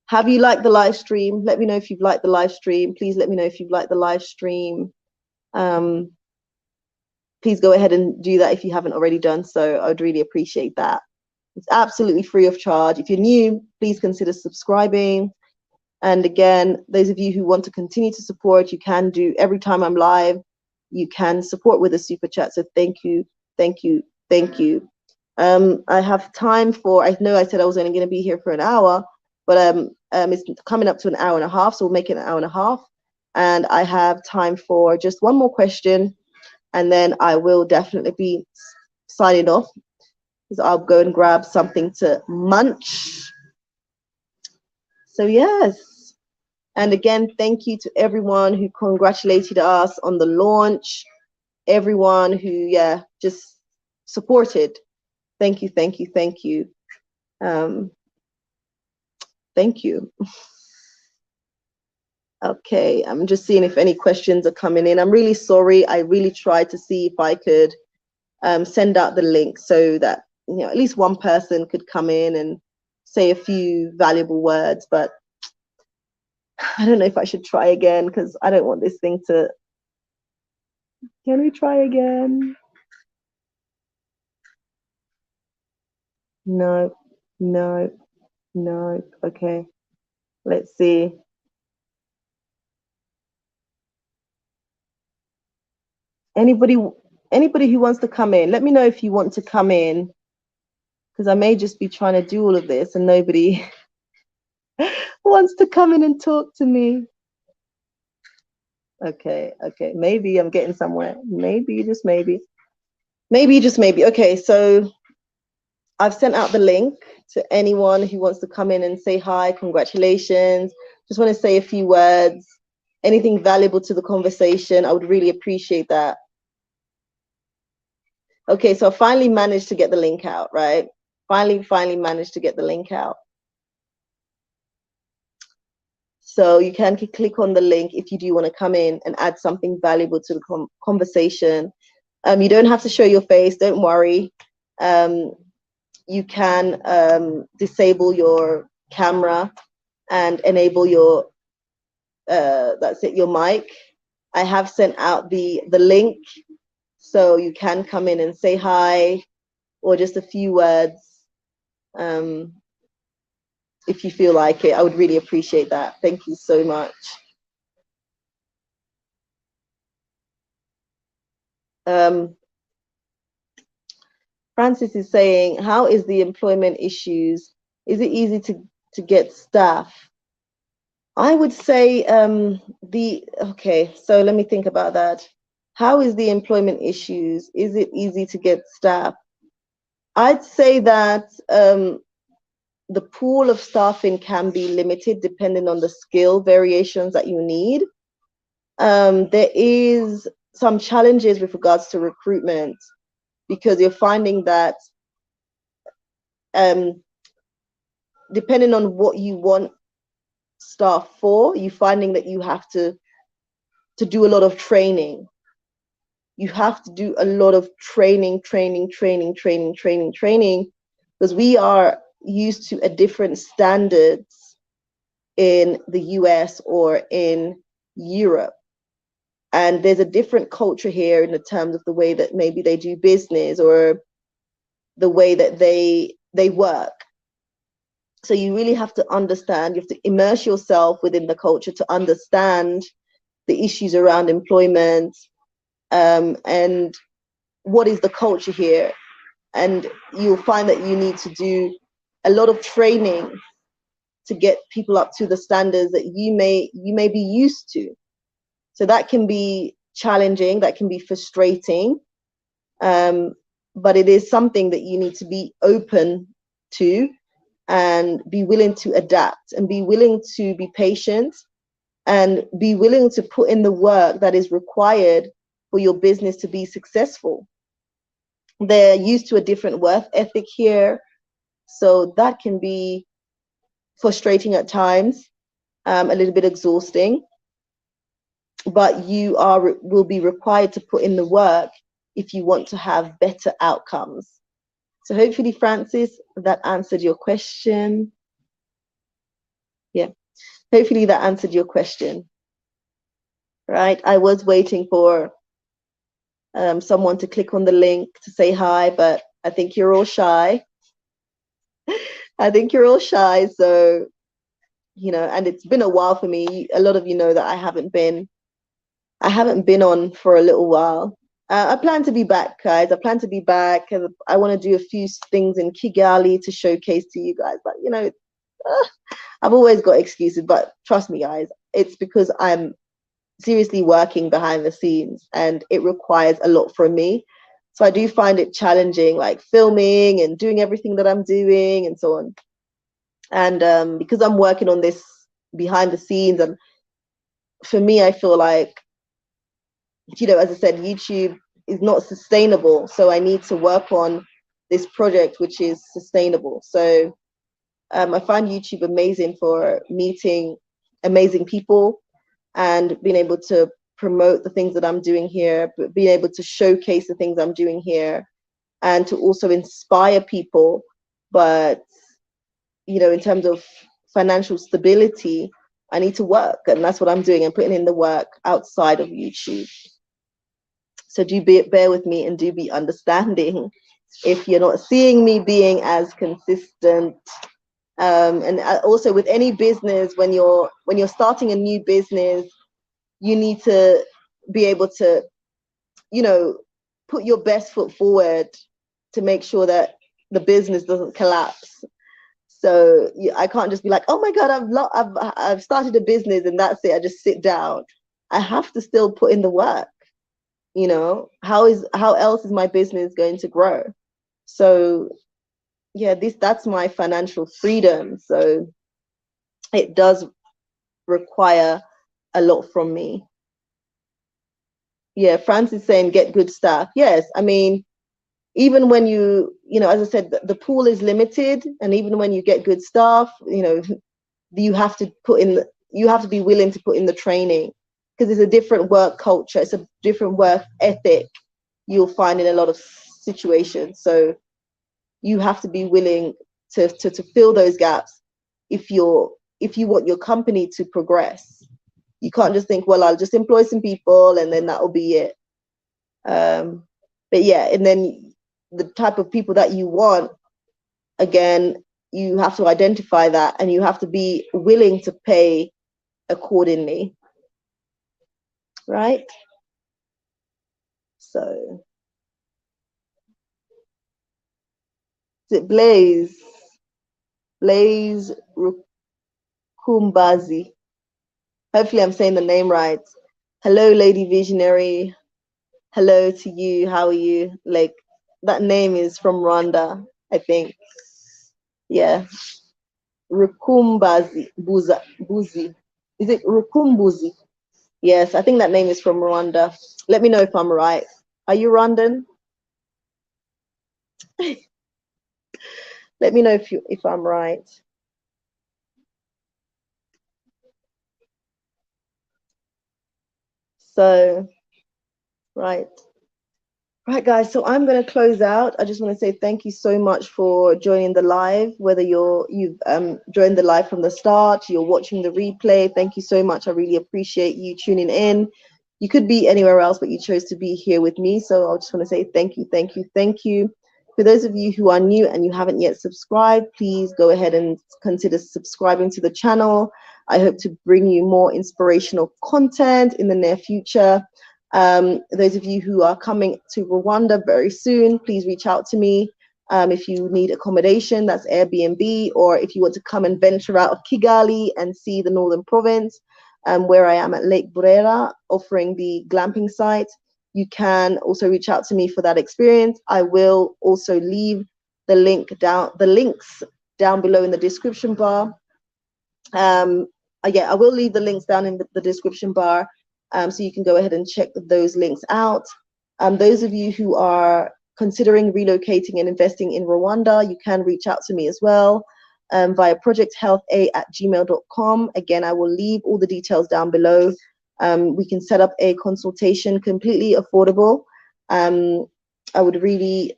Speaker 1: Have you liked the live stream? Let me know if you've liked the live stream. Please let me know if you've liked the live stream. Please go ahead and do that if you haven't already done so. I would really appreciate that. It's absolutely free of charge. If you're new, please consider subscribing. And again, those of you who want to continue to support, you can do every time I'm live. You can support with a super chat. So thank you. I have time for, I know I said I was only going to be here for an hour, but it's coming up to an hour and a half, so we'll make it an hour and a half. And I have time for just one more question, and then I will definitely be signing off, because I'll go and grab something to munch. So yes, and again, thank you to everyone who congratulated us on the launch, everyone who just supported. Thank you. Thank you. Okay, I'm just seeing if any questions are coming in. I'm really sorry. I really tried to see if I could send out the link so that, you know, at least one person could come in and say a few valuable words, but I don't know if I should try again, because I don't want this thing to... Can we try again? No. Okay, let's see. Anybody who wants to come in, let me know if you want to come in, because I may just be trying to do all of this and nobody wants to come in and talk to me. Okay, maybe I'm getting somewhere. Maybe, just maybe. Okay, so I've sent out the link to anyone who wants to come in and say hi, congratulations. Just want to say a few words, anything valuable to the conversation. I would really appreciate that. Okay, so I finally managed to get the link out, right? Finally managed to get the link out. So you can click on the link if you do want to come in and add something valuable to the conversation. You don't have to show your face, don't worry. You can disable your camera and enable your your mic. I have sent out the link, so you can come in and say hi or just a few words. If you feel like it, I would really appreciate that. Thank you so much. Francis is saying, how is the employment issues? Is it easy to get staff? I would say okay, so let me think about that. How is the employment issues? Is it easy to get staff? I'd say that the pool of staffing can be limited depending on the skill variations that you need. There is some challenges with regards to recruitment, because you're finding that depending on what you want staff for, you're finding that you have to to do a lot of training. You have to do a lot of training, because we are used to a different standards in the US or in Europe. And there's a different culture here in the terms of the way that maybe they do business or the way that they work. So you really have to understand, you have to immerse yourself within the culture to understand the issues around employment, and what is the culture here. And you'll find that you need to do a lot of training to get people up to the standards that you may be used to. So that can be challenging, that can be frustrating, but it is something that you need to be open to and be willing to adapt and be willing to be patient and be willing to put in the work that is required for your business to be successful. They're used to a different work ethic here, so that can be frustrating at times, a little bit exhausting, but you will be required to put in the work if you want to have better outcomes. So hopefully, Francis, that answered your question. Yeah, hopefully that answered your question. Right, I was waiting for someone to click on the link to say hi, but I think you're all shy. I think you're all shy, so, and it's been a while for me. A lot of you know that I haven't been on for a little while. I plan to be back, guys. I plan to be back. I want to do a few things in Kigali to showcase to you guys, but I've always got excuses, but trust me, guys, it's because I'm seriously working behind the scenes and it requires a lot from me. So I do find it challenging, like filming and doing everything that I'm doing and so on. And because I'm working on this behind the scenes, and for me, I feel like, as I said, YouTube is not sustainable. So I need to work on this project, which is sustainable. So I find YouTube amazing for meeting amazing people and being able to promote the things that I'm doing here, but being able to showcase the things I'm doing here and to also inspire people. But, in terms of financial stability, I need to work, and that's what I'm doing. I'm putting in the work outside of YouTube. So bear with me and do be understanding if you're not seeing me being as consistent. And also with any business, when you're starting a new business, you need to be able to, put your best foot forward to make sure that the business doesn't collapse. So I can't just be like, oh my God, I've started a business and that's it. I just sit down. I have to still put in the work. How else is my business going to grow? So yeah, that's my financial freedom. So it does require a lot from me. Yeah, Francis saying get good staff. Yes, I mean, even when as I said, the pool is limited, and even when you get good staff, you have to be willing to put in the training, because it's a different work culture, it's a different work ethic you'll find in a lot of situations. So you have to be willing to fill those gaps if you want your company to progress. You can't just think, well, I'll just employ some people and then that'll be it. But yeah, and then the type of people that you want, again, you have to identify that and you have to be willing to pay accordingly, right? So, is it Blaze Rukumbazi? Hopefully I'm saying the name right. Hello, Lady Visionary. Hello to you. How are you? Like, that name is from Rwanda, I think. Yeah. Rukumbazi. Buzi. Is it Rukumbuzi? Yes, I think that name is from Rwanda. Let me know if I'm right. Are you Rwandan? Let me know if I'm right. So, right. Right, guys, so I'm going to close out. I just want to say thank you so much for joining the live, whether you've joined the live from the start, you're watching the replay. Thank you so much. I really appreciate you tuning in. You could be anywhere else, but you chose to be here with me. So I just want to say thank you, thank you, thank you. For those of you who are new and you haven't yet subscribed, please go ahead and consider subscribing to the channel. I hope to bring you more inspirational content in the near future. Those of you who are coming to Rwanda very soon, please reach out to me. If you need accommodation, that's Airbnb, or if you want to come and venture out of Kigali and see the northern province, where I am at Lake Burera, offering the glamping site, you can also reach out to me for that experience. I will also leave the links down below in the description bar. Yeah, I will leave the links down in the description bar, so you can go ahead and check those links out. Those of you who are considering relocating and investing in Rwanda, you can reach out to me as well via projecthealtha@gmail.com. Again, I will leave all the details down below. We can set up a consultation, completely affordable. I would really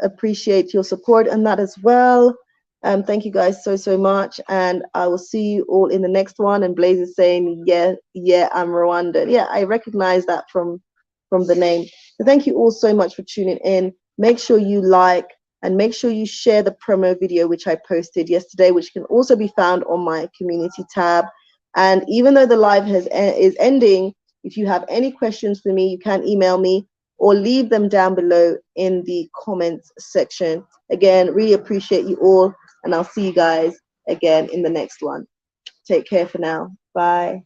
Speaker 1: appreciate your support on that as well. Thank you guys so much, and I will see you all in the next one. And Blaze is saying, yeah, I'm Rwandan. Yeah, I recognize that from the name. So thank you all so much for tuning in. Make sure you like and make sure you share the promo video which I posted yesterday, which can also be found on my community tab. And even though the live is ending, if you have any questions for me, you can email me or leave them down below in the comments section. Again, really appreciate you all, and I'll see you guys again in the next one. Take care for now. Bye.